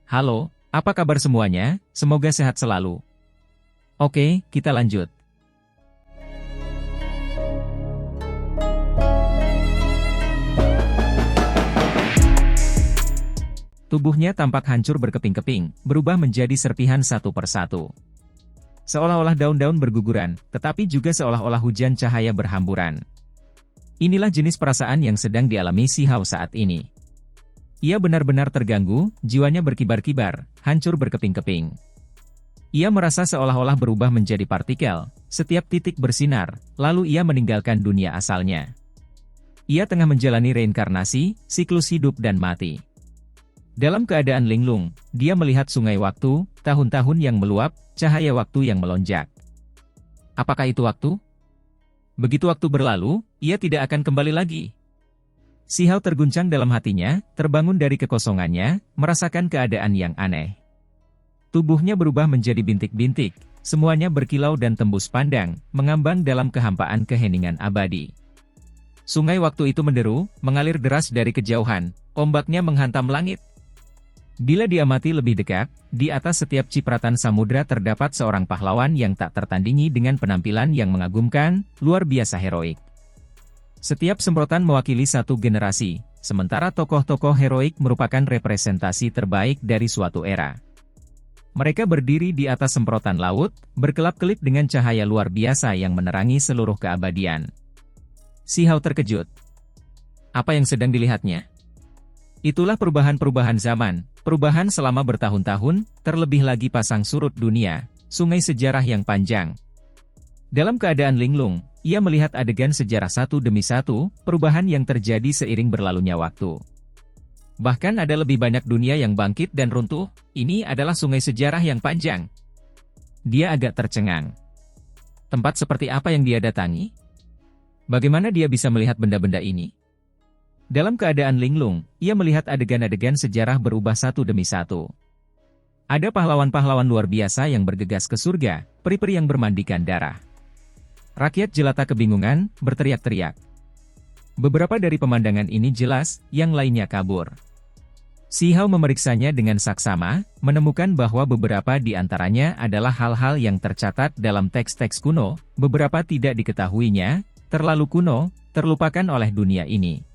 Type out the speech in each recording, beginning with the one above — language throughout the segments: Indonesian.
Halo, apa kabar semuanya? Semoga sehat selalu. Oke, kita lanjut. Tubuhnya tampak hancur berkeping-keping, berubah menjadi serpihan satu persatu. Seolah-olah daun-daun berguguran, tetapi juga seolah-olah hujan cahaya berhamburan. Inilah jenis perasaan yang sedang dialami Si Hao saat ini. Ia benar-benar terganggu, jiwanya berkibar-kibar, hancur berkeping-keping. Ia merasa seolah-olah berubah menjadi partikel, setiap titik bersinar, lalu ia meninggalkan dunia asalnya. Ia tengah menjalani reinkarnasi, siklus hidup dan mati. Dalam keadaan linglung, dia melihat sungai waktu, tahun-tahun yang meluap, cahaya waktu yang melonjak. Apakah itu waktu? Begitu waktu berlalu, ia tidak akan kembali lagi. Si Hao terguncang dalam hatinya, terbangun dari kekosongannya, merasakan keadaan yang aneh. Tubuhnya berubah menjadi bintik-bintik, semuanya berkilau dan tembus pandang, mengambang dalam kehampaan keheningan abadi. Sungai waktu itu menderu, mengalir deras dari kejauhan, ombaknya menghantam langit. Bila diamati lebih dekat, di atas setiap cipratan samudra terdapat seorang pahlawan yang tak tertandingi dengan penampilan yang mengagumkan, luar biasa heroik. Setiap semprotan mewakili satu generasi, sementara tokoh-tokoh heroik merupakan representasi terbaik dari suatu era. Mereka berdiri di atas semprotan laut, berkelap-kelip dengan cahaya luar biasa yang menerangi seluruh keabadian. Si Hao terkejut. Apa yang sedang dilihatnya? Itulah perubahan-perubahan zaman, perubahan selama bertahun-tahun, terlebih lagi pasang surut dunia, sungai sejarah yang panjang. Dalam keadaan linglung, ia melihat adegan sejarah satu demi satu, perubahan yang terjadi seiring berlalunya waktu. Bahkan ada lebih banyak dunia yang bangkit dan runtuh, ini adalah sungai sejarah yang panjang. Dia agak tercengang. Tempat seperti apa yang dia datangi? Bagaimana dia bisa melihat benda-benda ini? Dalam keadaan linglung, ia melihat adegan-adegan sejarah berubah satu demi satu. Ada pahlawan-pahlawan luar biasa yang bergegas ke surga, peri-peri yang bermandikan darah. Rakyat jelata kebingungan, berteriak-teriak. Beberapa dari pemandangan ini jelas, yang lainnya kabur. Si Hao memeriksanya dengan saksama, menemukan bahwa beberapa di antaranya adalah hal-hal yang tercatat dalam teks-teks kuno, beberapa tidak diketahuinya, terlalu kuno, terlupakan oleh dunia ini.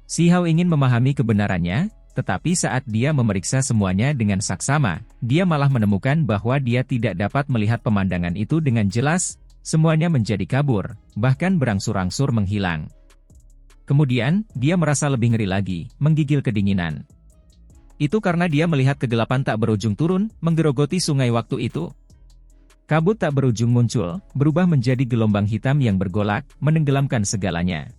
Si Hao ingin memahami kebenarannya, tetapi saat dia memeriksa semuanya dengan saksama, dia malah menemukan bahwa dia tidak dapat melihat pemandangan itu dengan jelas, semuanya menjadi kabur, bahkan berangsur-angsur menghilang. Kemudian, dia merasa lebih ngeri lagi, menggigil kedinginan. Itu karena dia melihat kegelapan tak berujung turun, menggerogoti sungai waktu itu. Kabut tak berujung muncul, berubah menjadi gelombang hitam yang bergolak, menenggelamkan segalanya.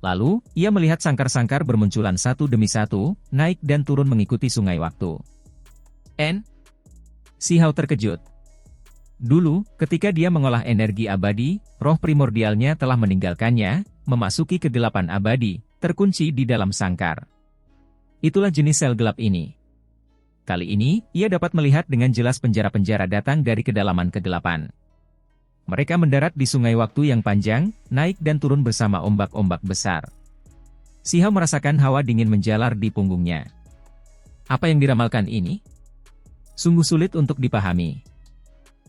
Lalu, ia melihat sangkar-sangkar bermunculan satu demi satu, naik dan turun mengikuti sungai waktu. Si Hao terkejut. Dulu, ketika dia mengolah energi abadi, roh primordialnya telah meninggalkannya, memasuki kegelapan abadi, terkunci di dalam sangkar. Itulah jenis sel gelap ini. Kali ini, ia dapat melihat dengan jelas penjara-penjara datang dari kedalaman kegelapan. Mereka mendarat di sungai waktu yang panjang, naik dan turun bersama ombak-ombak besar. Si Hao merasakan hawa dingin menjalar di punggungnya. Apa yang diramalkan ini? Sungguh sulit untuk dipahami.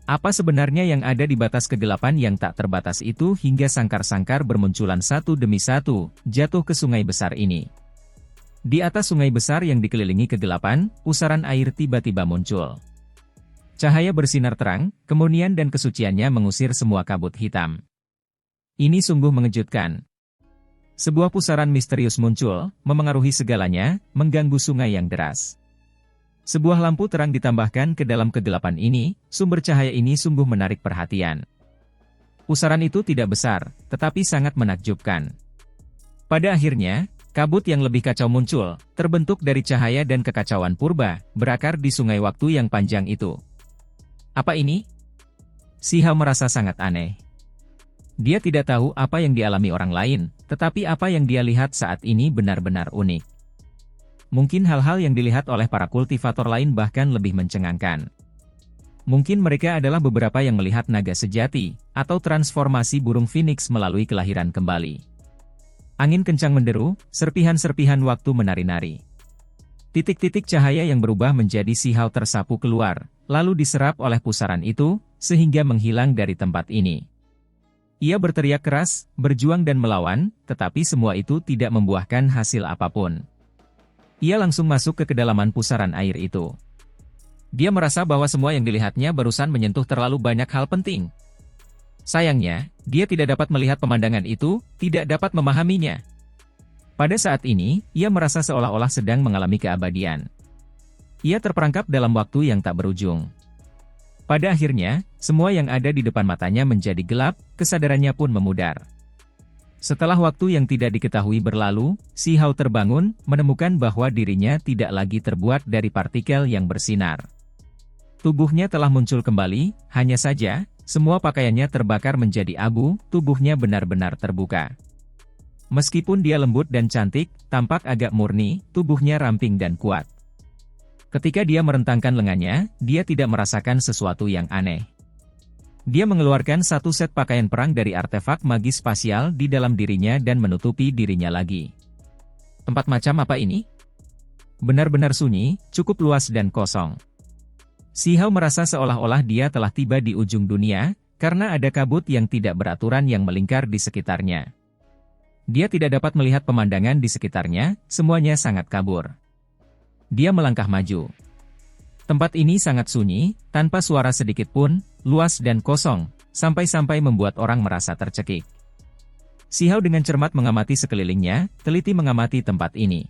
Apa sebenarnya yang ada di batas kegelapan yang tak terbatas itu hingga sangkar-sangkar bermunculan satu demi satu, jatuh ke sungai besar ini. Di atas sungai besar yang dikelilingi kegelapan, pusaran air tiba-tiba muncul. Cahaya bersinar terang, kemurnian dan kesuciannya mengusir semua kabut hitam. Ini sungguh mengejutkan. Sebuah pusaran misterius muncul, memengaruhi segalanya, mengganggu sungai yang deras. Sebuah lampu terang ditambahkan ke dalam kegelapan ini, sumber cahaya ini sungguh menarik perhatian. Pusaran itu tidak besar, tetapi sangat menakjubkan. Pada akhirnya, kabut yang lebih kacau muncul, terbentuk dari cahaya dan kekacauan purba, berakar di sungai waktu yang panjang itu. Apa ini? Si Hao merasa sangat aneh. Dia tidak tahu apa yang dialami orang lain, tetapi apa yang dia lihat saat ini benar-benar unik. Mungkin hal-hal yang dilihat oleh para kultivator lain bahkan lebih mencengangkan. Mungkin mereka adalah beberapa yang melihat naga sejati, atau transformasi burung phoenix melalui kelahiran kembali. Angin kencang menderu, serpihan-serpihan waktu menari-nari. Titik-titik cahaya yang berubah menjadi sihau tersapu keluar, lalu diserap oleh pusaran itu, sehingga menghilang dari tempat ini. Ia berteriak keras, berjuang dan melawan, tetapi semua itu tidak membuahkan hasil apapun. Ia langsung masuk ke kedalaman pusaran air itu. Dia merasa bahwa semua yang dilihatnya barusan menyentuh terlalu banyak hal penting. Sayangnya, dia tidak dapat melihat pemandangan itu, tidak dapat memahaminya. Pada saat ini, ia merasa seolah-olah sedang mengalami keabadian. Ia terperangkap dalam waktu yang tak berujung. Pada akhirnya, semua yang ada di depan matanya menjadi gelap, kesadarannya pun memudar. Setelah waktu yang tidak diketahui berlalu, Sihau terbangun, menemukan bahwa dirinya tidak lagi terbuat dari partikel yang bersinar. Tubuhnya telah muncul kembali, hanya saja, semua pakaiannya terbakar menjadi abu, tubuhnya benar-benar terbuka. Meskipun dia lembut dan cantik, tampak agak murni, tubuhnya ramping dan kuat. Ketika dia merentangkan lengannya, dia tidak merasakan sesuatu yang aneh. Dia mengeluarkan satu set pakaian perang dari artefak magis spasial di dalam dirinya dan menutupi dirinya lagi. Tempat macam apa ini? Benar-benar sunyi, cukup luas dan kosong. Sihau merasa seolah-olah dia telah tiba di ujung dunia, karena ada kabut yang tidak beraturan yang melingkar di sekitarnya. Dia tidak dapat melihat pemandangan di sekitarnya, semuanya sangat kabur. Dia melangkah maju. Tempat ini sangat sunyi, tanpa suara sedikit pun, luas dan kosong, sampai-sampai membuat orang merasa tercekik. Sihau dengan cermat mengamati sekelilingnya, teliti mengamati tempat ini.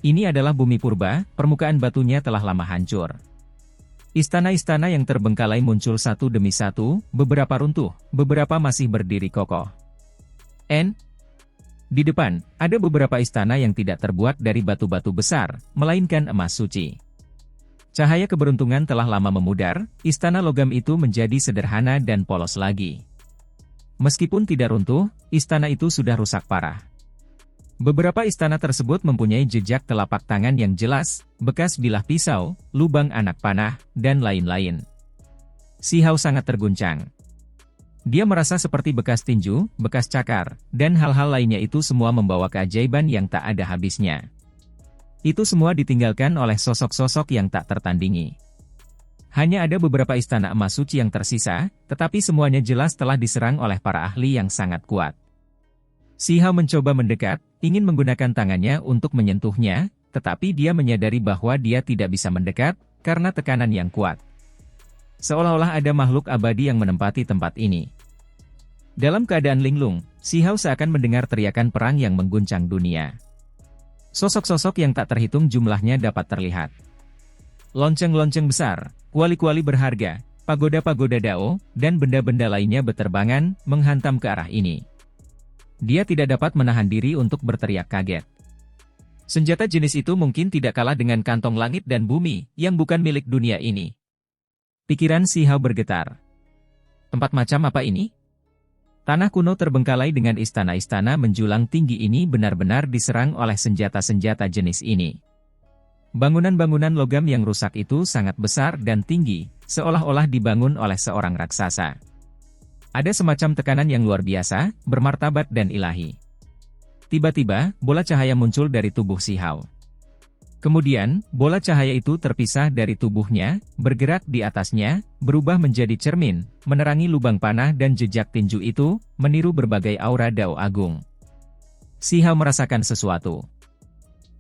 Ini adalah bumi purba, permukaan batunya telah lama hancur. Istana-istana yang terbengkalai muncul satu demi satu, beberapa runtuh, beberapa masih berdiri kokoh. Di depan, ada beberapa istana yang tidak terbuat dari batu-batu besar, melainkan emas suci. Cahaya keberuntungan telah lama memudar, istana logam itu menjadi sederhana dan polos lagi. Meskipun tidak runtuh, istana itu sudah rusak parah. Beberapa istana tersebut mempunyai jejak telapak tangan yang jelas, bekas bilah pisau, lubang anak panah, dan lain-lain. Sihau sangat terguncang. Dia merasa seperti bekas tinju, bekas cakar, dan hal-hal lainnya itu semua membawa keajaiban yang tak ada habisnya. Itu semua ditinggalkan oleh sosok-sosok yang tak tertandingi. Hanya ada beberapa istana emas suci yang tersisa, tetapi semuanya jelas telah diserang oleh para ahli yang sangat kuat. Sihau mencoba mendekat, ingin menggunakan tangannya untuk menyentuhnya, tetapi dia menyadari bahwa dia tidak bisa mendekat, karena tekanan yang kuat. Seolah-olah ada makhluk abadi yang menempati tempat ini. Dalam keadaan linglung, Sihau seakan mendengar teriakan perang yang mengguncang dunia. Sosok-sosok yang tak terhitung jumlahnya dapat terlihat. Lonceng-lonceng besar, kuali-kuali berharga, pagoda-pagoda dao, dan benda-benda lainnya beterbangan, menghantam ke arah ini. Dia tidak dapat menahan diri untuk berteriak kaget. Senjata jenis itu mungkin tidak kalah dengan kantong langit dan bumi, yang bukan milik dunia ini. Pikiran Sihau bergetar. Tempat macam apa ini? Tanah kuno terbengkalai dengan istana-istana menjulang tinggi ini benar-benar diserang oleh senjata-senjata jenis ini. Bangunan-bangunan logam yang rusak itu sangat besar dan tinggi, seolah-olah dibangun oleh seorang raksasa. Ada semacam tekanan yang luar biasa, bermartabat dan ilahi. Tiba-tiba, bola cahaya muncul dari tubuh Sihau. Kemudian, bola cahaya itu terpisah dari tubuhnya, bergerak di atasnya, berubah menjadi cermin, menerangi lubang panah dan jejak tinju itu, meniru berbagai aura dao agung. Sihau merasakan sesuatu.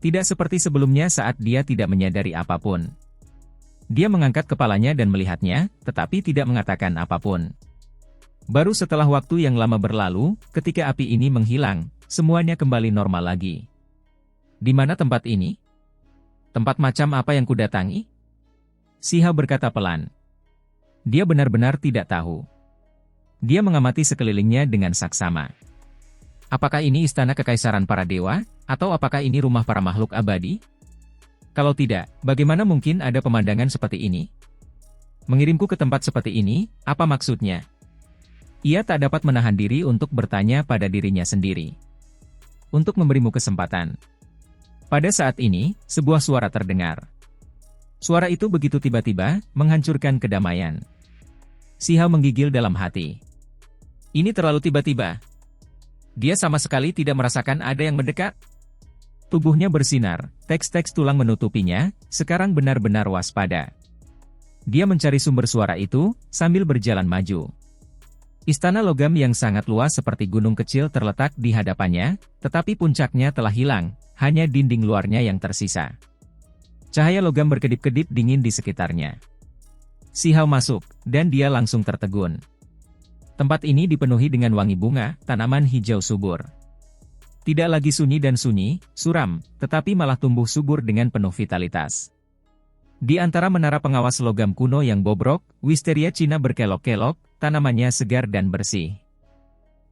Tidak seperti sebelumnya saat dia tidak menyadari apapun. Dia mengangkat kepalanya dan melihatnya, tetapi tidak mengatakan apapun. Baru setelah waktu yang lama berlalu, ketika api ini menghilang, semuanya kembali normal lagi. Di mana tempat ini? Tempat macam apa yang kudatangi? Sihau berkata pelan. Dia benar-benar tidak tahu. Dia mengamati sekelilingnya dengan saksama. Apakah ini istana kekaisaran para dewa, atau apakah ini rumah para makhluk abadi? Kalau tidak, bagaimana mungkin ada pemandangan seperti ini? Mengirimku ke tempat seperti ini, apa maksudnya? Ia tak dapat menahan diri untuk bertanya pada dirinya sendiri. Untuk memberimu kesempatan. Pada saat ini, sebuah suara terdengar. Suara itu begitu tiba-tiba, menghancurkan kedamaian. Sihau menggigil dalam hati. Ini terlalu tiba-tiba. Dia sama sekali tidak merasakan ada yang mendekat. Tubuhnya bersinar, teks-teks tulang menutupinya, sekarang benar-benar waspada. Dia mencari sumber suara itu, sambil berjalan maju. Istana logam yang sangat luas seperti gunung kecil terletak di hadapannya, tetapi puncaknya telah hilang, hanya dinding luarnya yang tersisa. Cahaya logam berkedip-kedip dingin di sekitarnya. Si Hao masuk, dan dia langsung tertegun. Tempat ini dipenuhi dengan wangi bunga, tanaman hijau subur. Tidak lagi sunyi dan sunyi, suram, tetapi malah tumbuh subur dengan penuh vitalitas. Di antara menara pengawas logam kuno yang bobrok, wisteria Cina berkelok-kelok, tanamannya segar dan bersih.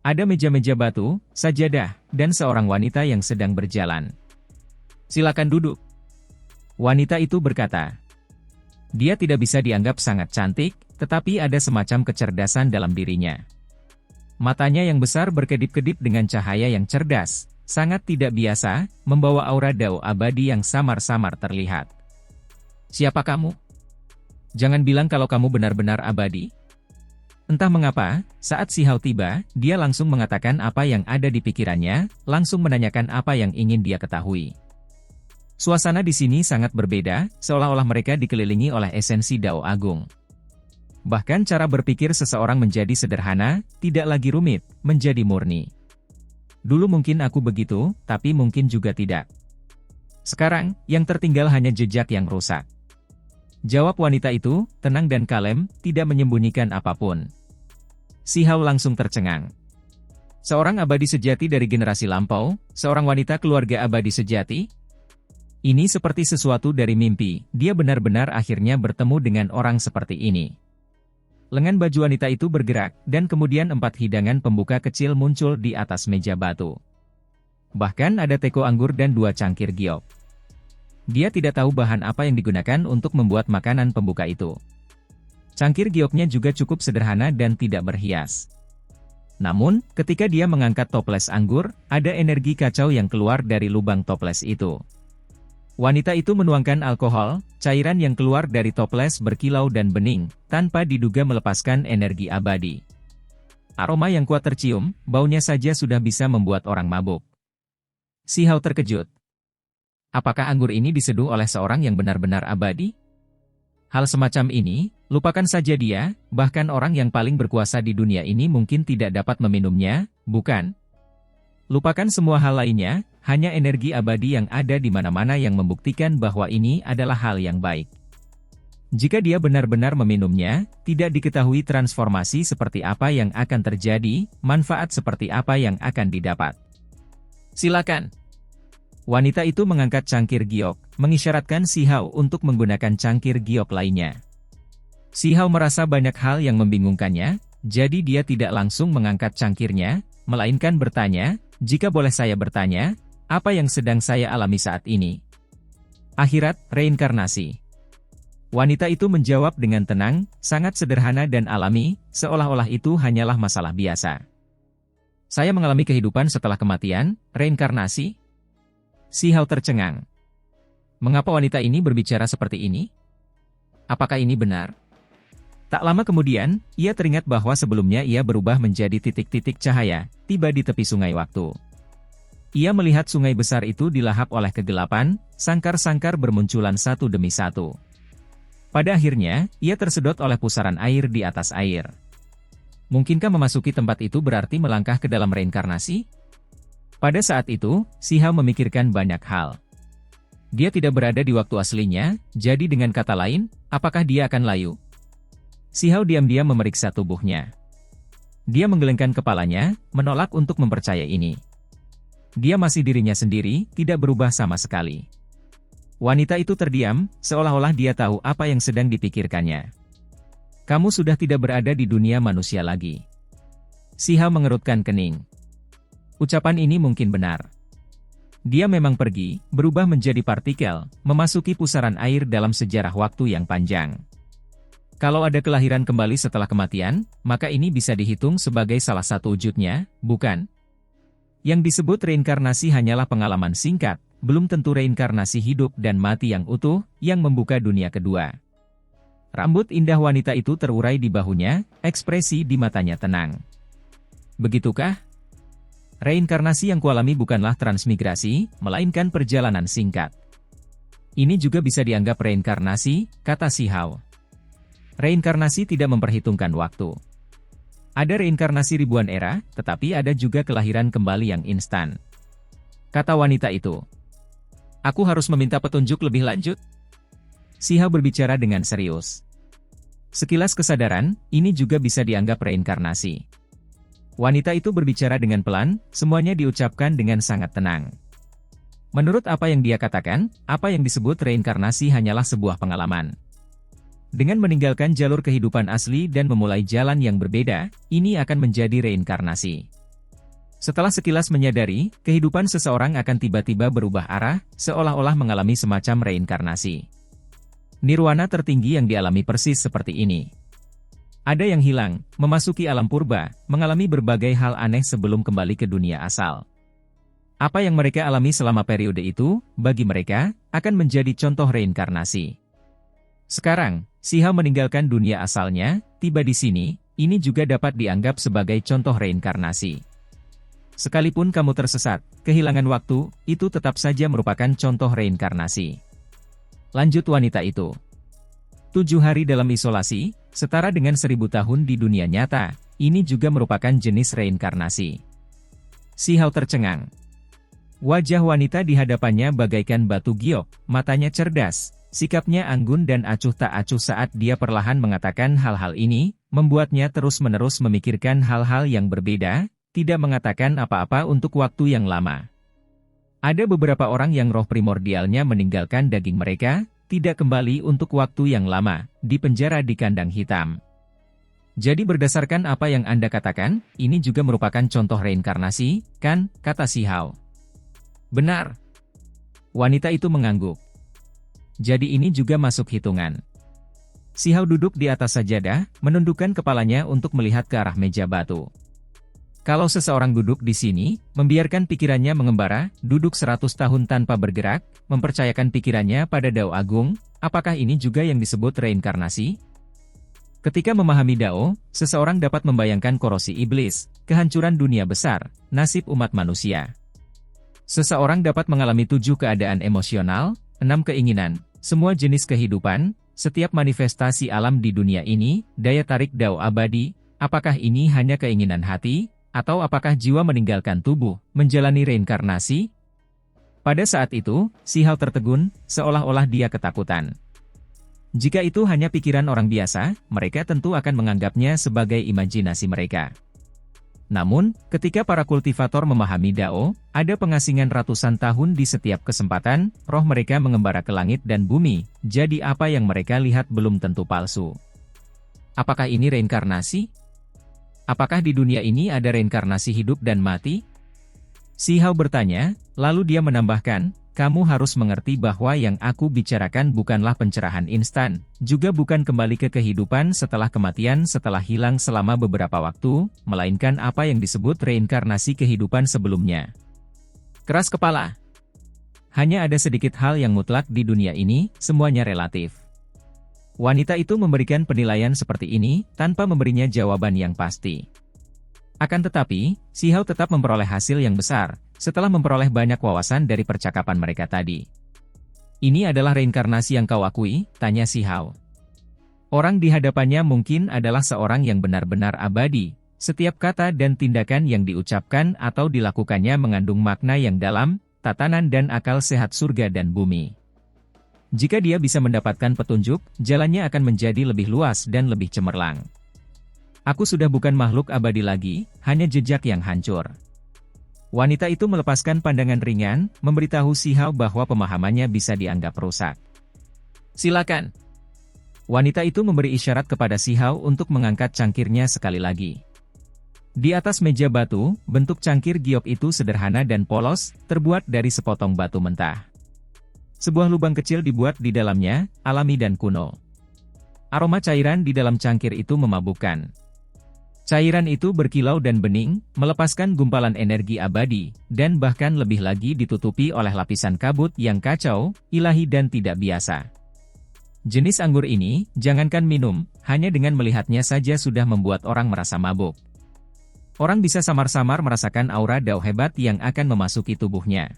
Ada meja-meja batu, sajadah, dan seorang wanita yang sedang berjalan. Silakan duduk. Wanita itu berkata. Dia tidak bisa dianggap sangat cantik, tetapi ada semacam kecerdasan dalam dirinya. Matanya yang besar berkedip-kedip dengan cahaya yang cerdas, sangat tidak biasa, membawa aura dao abadi yang samar-samar terlihat. Siapa kamu? Jangan bilang kalau kamu benar-benar abadi. Entah mengapa, saat Si Hao tiba, dia langsung mengatakan apa yang ada di pikirannya, langsung menanyakan apa yang ingin dia ketahui. Suasana di sini sangat berbeda, seolah-olah mereka dikelilingi oleh esensi Dao Agung. Bahkan cara berpikir seseorang menjadi sederhana, tidak lagi rumit, menjadi murni. Dulu mungkin aku begitu, tapi mungkin juga tidak. Sekarang, yang tertinggal hanya jejak yang rusak. Jawab wanita itu, tenang dan kalem, tidak menyembunyikan apapun. Si Hao langsung tercengang. Seorang abadi sejati dari generasi lampau, seorang wanita keluarga abadi sejati? Ini seperti sesuatu dari mimpi, dia benar-benar akhirnya bertemu dengan orang seperti ini. Lengan baju wanita itu bergerak, dan kemudian 4 hidangan pembuka kecil muncul di atas meja batu. Bahkan ada teko anggur dan 2 cangkir giok. Dia tidak tahu bahan apa yang digunakan untuk membuat makanan pembuka itu. Cangkir gioknya juga cukup sederhana dan tidak berhias. Namun, ketika dia mengangkat toples anggur, ada energi kacau yang keluar dari lubang toples itu. Wanita itu menuangkan alkohol, cairan yang keluar dari toples berkilau dan bening, tanpa diduga melepaskan energi abadi. Aroma yang kuat tercium, baunya saja sudah bisa membuat orang mabuk. Si Hao terkejut. Apakah anggur ini diseduh oleh seorang yang benar-benar abadi? Hal semacam ini, lupakan saja dia, bahkan orang yang paling berkuasa di dunia ini mungkin tidak dapat meminumnya, bukan? Lupakan semua hal lainnya, hanya energi abadi yang ada di mana-mana yang membuktikan bahwa ini adalah hal yang baik. Jika dia benar-benar meminumnya, tidak diketahui transformasi seperti apa yang akan terjadi, manfaat seperti apa yang akan didapat. Silakan. Wanita itu mengangkat cangkir giok, mengisyaratkan Si Hao untuk menggunakan cangkir giok lainnya. Si Hao merasa banyak hal yang membingungkannya, jadi dia tidak langsung mengangkat cangkirnya, melainkan bertanya, jika boleh saya bertanya, apa yang sedang saya alami saat ini? Akhirat, reinkarnasi. Wanita itu menjawab dengan tenang, sangat sederhana dan alami, seolah-olah itu hanyalah masalah biasa. Saya mengalami kehidupan setelah kematian, reinkarnasi. Si Hao tercengang. Mengapa wanita ini berbicara seperti ini? Apakah ini benar? Tak lama kemudian, ia teringat bahwa sebelumnya ia berubah menjadi titik-titik cahaya, tiba di tepi sungai waktu. Ia melihat sungai besar itu dilahap oleh kegelapan, sangkar-sangkar bermunculan satu demi satu. Pada akhirnya, ia tersedot oleh pusaran air di atas air. Mungkinkah memasuki tempat itu berarti melangkah ke dalam reinkarnasi? Pada saat itu, Si Hao memikirkan banyak hal. Dia tidak berada di waktu aslinya, jadi dengan kata lain, apakah dia akan layu? Si Hao diam-diam memeriksa tubuhnya. Dia menggelengkan kepalanya, menolak untuk mempercayai ini. Dia masih dirinya sendiri, tidak berubah sama sekali. Wanita itu terdiam, seolah-olah dia tahu apa yang sedang dipikirkannya. Kamu sudah tidak berada di dunia manusia lagi. Si Hao mengerutkan kening. Ucapan ini mungkin benar. Dia memang pergi, berubah menjadi partikel, memasuki pusaran air dalam sejarah waktu yang panjang. Kalau ada kelahiran kembali setelah kematian, maka ini bisa dihitung sebagai salah satu wujudnya, bukan? Yang disebut reinkarnasi hanyalah pengalaman singkat, belum tentu reinkarnasi hidup dan mati yang utuh, yang membuka dunia kedua. Rambut indah wanita itu terurai di bahunya, ekspresi di matanya tenang. Begitukah? Reinkarnasi yang kualami bukanlah transmigrasi, melainkan perjalanan singkat. Ini juga bisa dianggap reinkarnasi, kata Xi Hao. Reinkarnasi tidak memperhitungkan waktu. Ada reinkarnasi ribuan era, tetapi ada juga kelahiran kembali yang instan. Kata wanita itu. Aku harus meminta petunjuk lebih lanjut? Xi Hao berbicara dengan serius. Sekilas kesadaran, ini juga bisa dianggap reinkarnasi. Wanita itu berbicara dengan pelan, semuanya diucapkan dengan sangat tenang. Menurut apa yang dia katakan, apa yang disebut reinkarnasi hanyalah sebuah pengalaman. Dengan meninggalkan jalur kehidupan asli dan memulai jalan yang berbeda, ini akan menjadi reinkarnasi. Setelah sekilas menyadari, kehidupan seseorang akan tiba-tiba berubah arah, seolah-olah mengalami semacam reinkarnasi. Nirwana tertinggi yang dialami persis seperti ini. Ada yang hilang, memasuki alam purba, mengalami berbagai hal aneh sebelum kembali ke dunia asal. Apa yang mereka alami selama periode itu, bagi mereka, akan menjadi contoh reinkarnasi. Sekarang, Xi Hao meninggalkan dunia asalnya, tiba di sini, ini juga dapat dianggap sebagai contoh reinkarnasi. Sekalipun kamu tersesat, kehilangan waktu, itu tetap saja merupakan contoh reinkarnasi. Lanjut wanita itu. 7 hari dalam isolasi, setara dengan 1000 tahun di dunia nyata, ini juga merupakan jenis reinkarnasi. Xi Hao tercengang. Wajah wanita di hadapannya bagaikan batu giok, matanya cerdas. Sikapnya anggun dan acuh tak acuh saat dia perlahan mengatakan hal-hal ini, membuatnya terus-menerus memikirkan hal-hal yang berbeda, tidak mengatakan apa-apa untuk waktu yang lama. Ada beberapa orang yang roh primordialnya meninggalkan daging mereka, tidak kembali untuk waktu yang lama, di penjara di kandang hitam. Jadi berdasarkan apa yang Anda katakan, ini juga merupakan contoh reinkarnasi, kan, kata Xi Hao. Benar. Wanita itu mengangguk. Jadi ini juga masuk hitungan. Xi Hao duduk di atas sajadah, menundukkan kepalanya untuk melihat ke arah meja batu. Kalau seseorang duduk di sini, membiarkan pikirannya mengembara, duduk 100 tahun tanpa bergerak, mempercayakan pikirannya pada Dao Agung, apakah ini juga yang disebut reinkarnasi? Ketika memahami Dao, seseorang dapat membayangkan korosi iblis, kehancuran dunia besar, nasib umat manusia. Seseorang dapat mengalami 7 keadaan emosional, 6 keinginan, semua jenis kehidupan, setiap manifestasi alam di dunia ini, daya tarik Dao abadi, apakah ini hanya keinginan hati, atau apakah jiwa meninggalkan tubuh, menjalani reinkarnasi? Pada saat itu, Xi Hao tertegun, seolah-olah dia ketakutan. Jika itu hanya pikiran orang biasa, mereka tentu akan menganggapnya sebagai imajinasi mereka. Namun, ketika para kultivator memahami Dao, ada pengasingan ratusan tahun di setiap kesempatan, roh mereka mengembara ke langit dan bumi, jadi apa yang mereka lihat belum tentu palsu. Apakah ini reinkarnasi? Apakah di dunia ini ada reinkarnasi hidup dan mati? Xi Hao bertanya, lalu dia menambahkan, kamu harus mengerti bahwa yang aku bicarakan bukanlah pencerahan instan, juga bukan kembali ke kehidupan setelah kematian setelah hilang selama beberapa waktu, melainkan apa yang disebut reinkarnasi kehidupan sebelumnya. Keras kepala. Hanya ada sedikit hal yang mutlak di dunia ini, semuanya relatif. Wanita itu memberikan penilaian seperti ini, tanpa memberinya jawaban yang pasti. Akan tetapi, Xi Hao tetap memperoleh hasil yang besar, setelah memperoleh banyak wawasan dari percakapan mereka tadi. Ini adalah reinkarnasi yang kau akui, tanya Xi Hao. Orang di hadapannya mungkin adalah seorang yang benar-benar abadi, setiap kata dan tindakan yang diucapkan atau dilakukannya mengandung makna yang dalam, tatanan dan akal sehat surga dan bumi. Jika dia bisa mendapatkan petunjuk, jalannya akan menjadi lebih luas dan lebih cemerlang. Aku sudah bukan makhluk abadi lagi, hanya jejak yang hancur. Wanita itu melepaskan pandangan ringan, memberitahu Xi Hao bahwa pemahamannya bisa dianggap rusak. Silakan. Wanita itu memberi isyarat kepada Xi Hao untuk mengangkat cangkirnya sekali lagi. Di atas meja batu, bentuk cangkir giok itu sederhana dan polos, terbuat dari sepotong batu mentah. Sebuah lubang kecil dibuat di dalamnya, alami dan kuno. Aroma cairan di dalam cangkir itu memabukkan. Cairan itu berkilau dan bening, melepaskan gumpalan energi abadi, dan bahkan lebih lagi ditutupi oleh lapisan kabut yang kacau, ilahi dan tidak biasa. Jenis anggur ini, jangankan minum, hanya dengan melihatnya saja sudah membuat orang merasa mabuk. Orang bisa samar-samar merasakan aura dao hebat yang akan memasuki tubuhnya.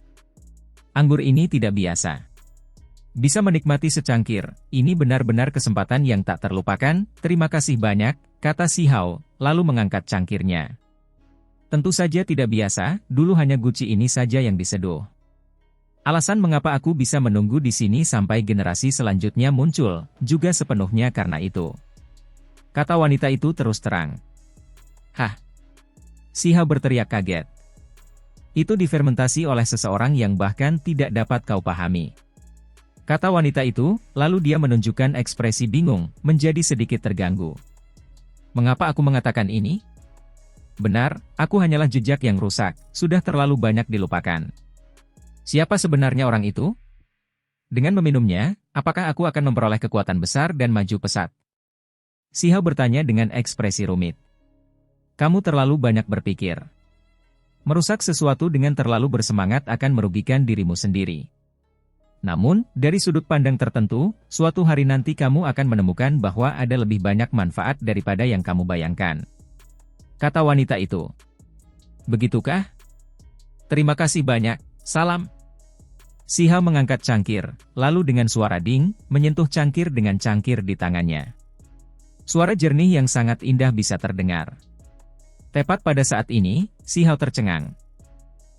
Anggur ini tidak biasa. Bisa menikmati secangkir, ini benar-benar kesempatan yang tak terlupakan, terima kasih banyak, kata Si Hao, lalu mengangkat cangkirnya. Tentu saja tidak biasa, dulu hanya guci ini saja yang diseduh. Alasan mengapa aku bisa menunggu di sini sampai generasi selanjutnya muncul, juga sepenuhnya karena itu. Kata wanita itu terus terang. Hah? Si Hao berteriak kaget. Itu difermentasi oleh seseorang yang bahkan tidak dapat kau pahami. Kata wanita itu, lalu dia menunjukkan ekspresi bingung, menjadi sedikit terganggu. Mengapa aku mengatakan ini? Benar, aku hanyalah jejak yang rusak, sudah terlalu banyak dilupakan. Siapa sebenarnya orang itu? Dengan meminumnya, apakah aku akan memperoleh kekuatan besar dan maju pesat? Si Hao bertanya dengan ekspresi rumit. Kamu terlalu banyak berpikir. Merusak sesuatu dengan terlalu bersemangat akan merugikan dirimu sendiri. Namun, dari sudut pandang tertentu, suatu hari nanti kamu akan menemukan bahwa ada lebih banyak manfaat daripada yang kamu bayangkan. Kata wanita itu. Begitukah? Terima kasih banyak, salam. Si Hao mengangkat cangkir, lalu dengan suara ding, menyentuh cangkir dengan cangkir di tangannya. Suara jernih yang sangat indah bisa terdengar. Tepat pada saat ini, Si Hao tercengang.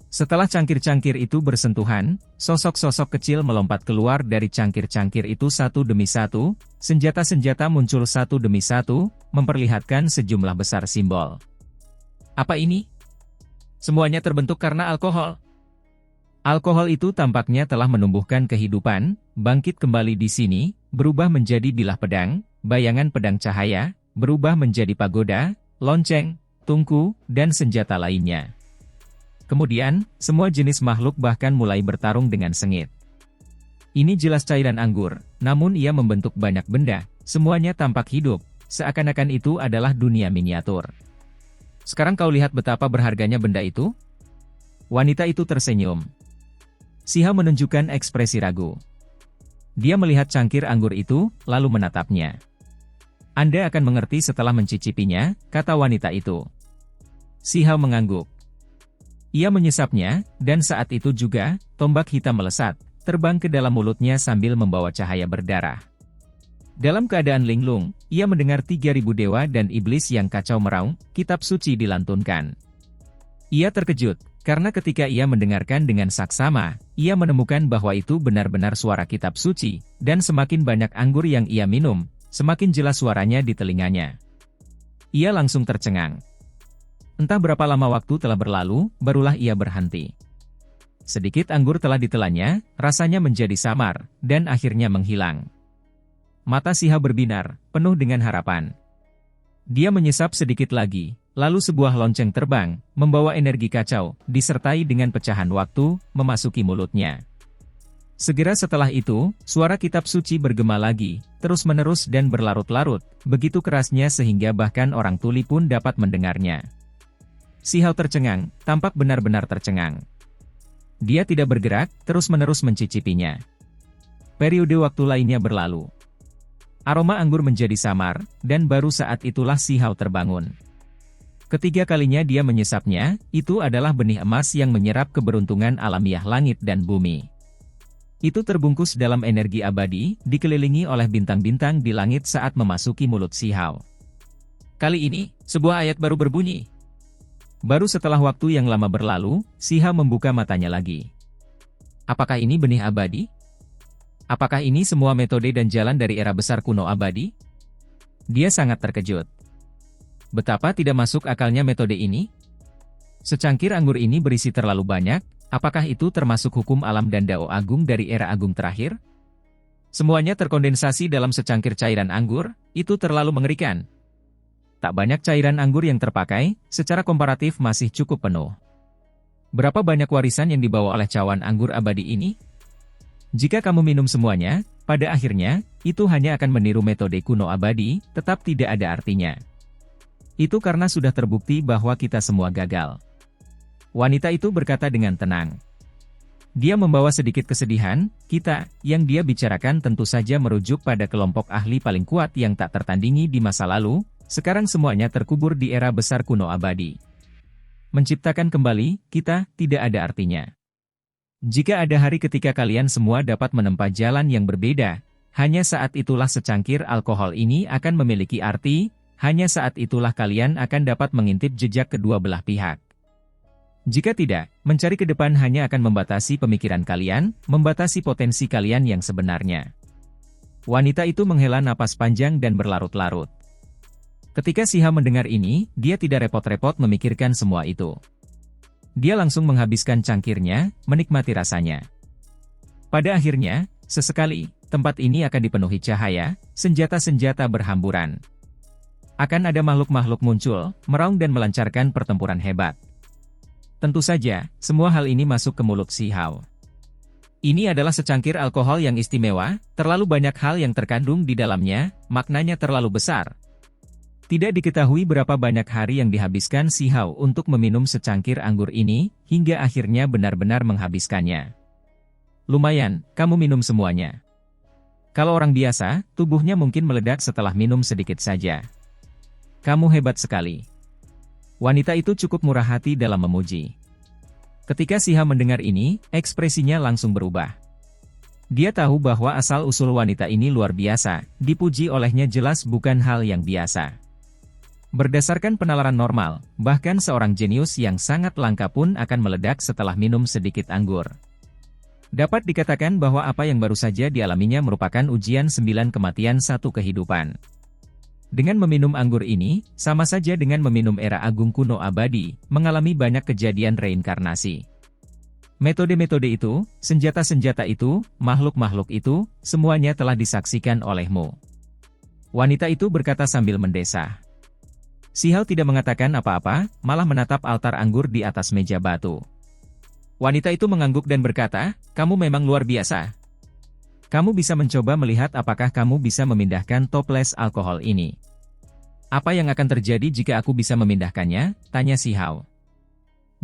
Setelah cangkir-cangkir itu bersentuhan, sosok-sosok kecil melompat keluar dari cangkir-cangkir itu satu demi satu, senjata-senjata muncul satu demi satu, memperlihatkan sejumlah besar simbol. Apa ini? Semuanya terbentuk karena alkohol. Alkohol itu tampaknya telah menumbuhkan kehidupan, bangkit kembali di sini, berubah menjadi bilah pedang, bayangan pedang cahaya, berubah menjadi pagoda, lonceng, tungku, dan senjata lainnya. Kemudian, semua jenis makhluk bahkan mulai bertarung dengan sengit. Ini jelas cairan anggur, namun ia membentuk banyak benda, semuanya tampak hidup, seakan-akan itu adalah dunia miniatur. Sekarang kau lihat betapa berharganya benda itu? Wanita itu tersenyum. Si Hao menunjukkan ekspresi ragu. Dia melihat cangkir anggur itu, lalu menatapnya. Anda akan mengerti setelah mencicipinya, kata wanita itu. Si Hao mengangguk. Ia menyesapnya, dan saat itu juga, tombak hitam melesat, terbang ke dalam mulutnya sambil membawa cahaya berdarah. Dalam keadaan linglung, ia mendengar 3.000 dewa dan iblis yang kacau meraung, kitab suci dilantunkan. Ia terkejut, karena ketika ia mendengarkan dengan saksama, ia menemukan bahwa itu benar-benar suara kitab suci, dan semakin banyak anggur yang ia minum, semakin jelas suaranya di telinganya. Ia langsung tercengang. Entah berapa lama waktu telah berlalu, barulah ia berhenti. Sedikit anggur telah ditelannya, rasanya menjadi samar, dan akhirnya menghilang. Mata Si Hao berbinar, penuh dengan harapan. Dia menyesap sedikit lagi, lalu sebuah lonceng terbang, membawa energi kacau, disertai dengan pecahan waktu, memasuki mulutnya. Segera setelah itu, suara kitab suci bergema lagi, terus-menerus dan berlarut-larut, begitu kerasnya sehingga bahkan orang tuli pun dapat mendengarnya. Si Hao tercengang, tampak benar-benar tercengang. Dia tidak bergerak, terus-menerus mencicipinya. Periode waktu lainnya berlalu. Aroma anggur menjadi samar, dan baru saat itulah Si Hao terbangun. Ketiga kalinya dia menyesapnya, itu adalah benih emas yang menyerap keberuntungan alamiah langit dan bumi. Itu terbungkus dalam energi abadi, dikelilingi oleh bintang-bintang di langit saat memasuki mulut Si Hao. Kali ini, sebuah ayat baru berbunyi. Baru setelah waktu yang lama berlalu, Si Hao membuka matanya lagi. Apakah ini benih abadi? Apakah ini semua metode dan jalan dari era besar kuno abadi? Dia sangat terkejut. Betapa tidak masuk akalnya metode ini? Secangkir anggur ini berisi terlalu banyak, apakah itu termasuk hukum alam dan dao agung dari era agung terakhir? Semuanya terkondensasi dalam secangkir cairan anggur, itu terlalu mengerikan. Tak banyak cairan anggur yang terpakai, secara komparatif masih cukup penuh. Berapa banyak warisan yang dibawa oleh cawan anggur abadi ini? Jika kamu minum semuanya, pada akhirnya, itu hanya akan meniru metode kuno abadi, tetap tidak ada artinya. Itu karena sudah terbukti bahwa kita semua gagal. Wanita itu berkata dengan tenang. Dia membawa sedikit kesedihan, kita, yang dia bicarakan tentu saja merujuk pada kelompok ahli paling kuat yang tak tertandingi di masa lalu, sekarang semuanya terkubur di era besar kuno abadi. menciptakan kembali, kita, tidak ada artinya. Jika ada hari ketika kalian semua dapat menempuh jalan yang berbeda, hanya saat itulah secangkir alkohol ini akan memiliki arti, hanya saat itulah kalian akan dapat mengintip jejak kedua belah pihak. Jika tidak, mencari ke depan hanya akan membatasi pemikiran kalian, membatasi potensi kalian yang sebenarnya. Wanita itu menghela napas panjang dan berlarut-larut. Ketika Siha mendengar ini, dia tidak repot-repot memikirkan semua itu. Dia langsung menghabiskan cangkirnya, menikmati rasanya. Pada akhirnya, sesekali, tempat ini akan dipenuhi cahaya, senjata-senjata berhamburan. Akan ada makhluk-makhluk muncul, meraung dan melancarkan pertempuran hebat. Tentu saja, semua hal ini masuk ke mulut Si Hao. Ini adalah secangkir alkohol yang istimewa, terlalu banyak hal yang terkandung di dalamnya, maknanya terlalu besar. Tidak diketahui berapa banyak hari yang dihabiskan Si Hao untuk meminum secangkir anggur ini, hingga akhirnya benar-benar menghabiskannya. Lumayan, kamu minum semuanya. Kalau orang biasa, tubuhnya mungkin meledak setelah minum sedikit saja. Kamu hebat sekali. Wanita itu cukup murah hati dalam memuji. Ketika Si Hao mendengar ini, ekspresinya langsung berubah. Dia tahu bahwa asal-usul wanita ini luar biasa, dipuji olehnya jelas bukan hal yang biasa. Berdasarkan penalaran normal, bahkan seorang jenius yang sangat langka pun akan meledak setelah minum sedikit anggur. Dapat dikatakan bahwa apa yang baru saja dialaminya merupakan ujian 9 kematian 1 kehidupan. Dengan meminum anggur ini, sama saja dengan meminum era agung kuno abadi, mengalami banyak kejadian reinkarnasi. Metode-metode itu, senjata-senjata itu, makhluk-makhluk itu, semuanya telah disaksikan olehmu. Wanita itu berkata sambil mendesah. Si Hao tidak mengatakan apa-apa, malah menatap altar anggur di atas meja batu. Wanita itu mengangguk dan berkata, kamu memang luar biasa. Kamu bisa mencoba melihat apakah kamu bisa memindahkan toples alkohol ini. Apa yang akan terjadi jika aku bisa memindahkannya? Tanya Si Hao.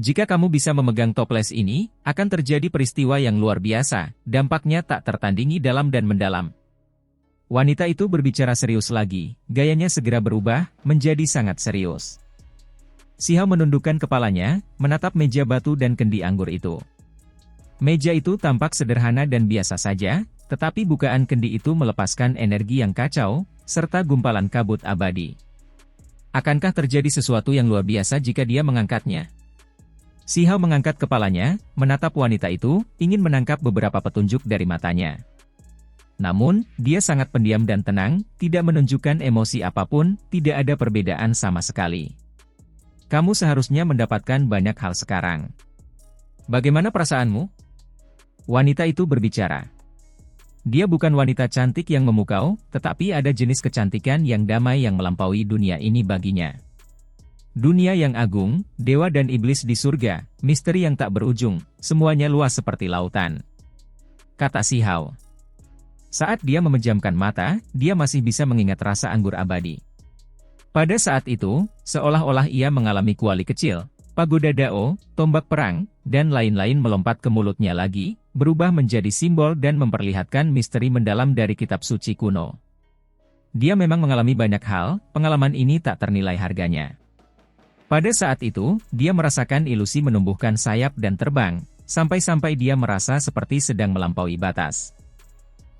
Jika kamu bisa memegang toples ini, akan terjadi peristiwa yang luar biasa, dampaknya tak tertandingi dalam dan mendalam. Wanita itu berbicara serius lagi, gayanya segera berubah, menjadi sangat serius. Si Hao menundukkan kepalanya, menatap meja batu dan kendi anggur itu. Meja itu tampak sederhana dan biasa saja, tetapi bukaan kendi itu melepaskan energi yang kacau, serta gumpalan kabut abadi. Akankah terjadi sesuatu yang luar biasa jika dia mengangkatnya? Si Hao mengangkat kepalanya, menatap wanita itu, ingin menangkap beberapa petunjuk dari matanya. Namun, dia sangat pendiam dan tenang, tidak menunjukkan emosi apapun, tidak ada perbedaan sama sekali. Kamu seharusnya mendapatkan banyak hal sekarang. Bagaimana perasaanmu? Wanita itu berbicara. Dia bukan wanita cantik yang memukau, tetapi ada jenis kecantikan yang damai yang melampaui dunia ini baginya. Dunia yang agung, dewa dan iblis di surga, misteri yang tak berujung, semuanya luas seperti lautan. Kata Si Hao. Saat dia memejamkan mata, dia masih bisa mengingat rasa anggur abadi. Pada saat itu, seolah-olah ia mengalami kuali kecil, pagoda Dao, tombak perang, dan lain-lain melompat ke mulutnya lagi, berubah menjadi simbol dan memperlihatkan misteri mendalam dari kitab suci kuno. Dia memang mengalami banyak hal, pengalaman ini tak ternilai harganya. Pada saat itu, dia merasakan ilusi menumbuhkan sayap dan terbang, sampai-sampai dia merasa seperti sedang melampaui batas.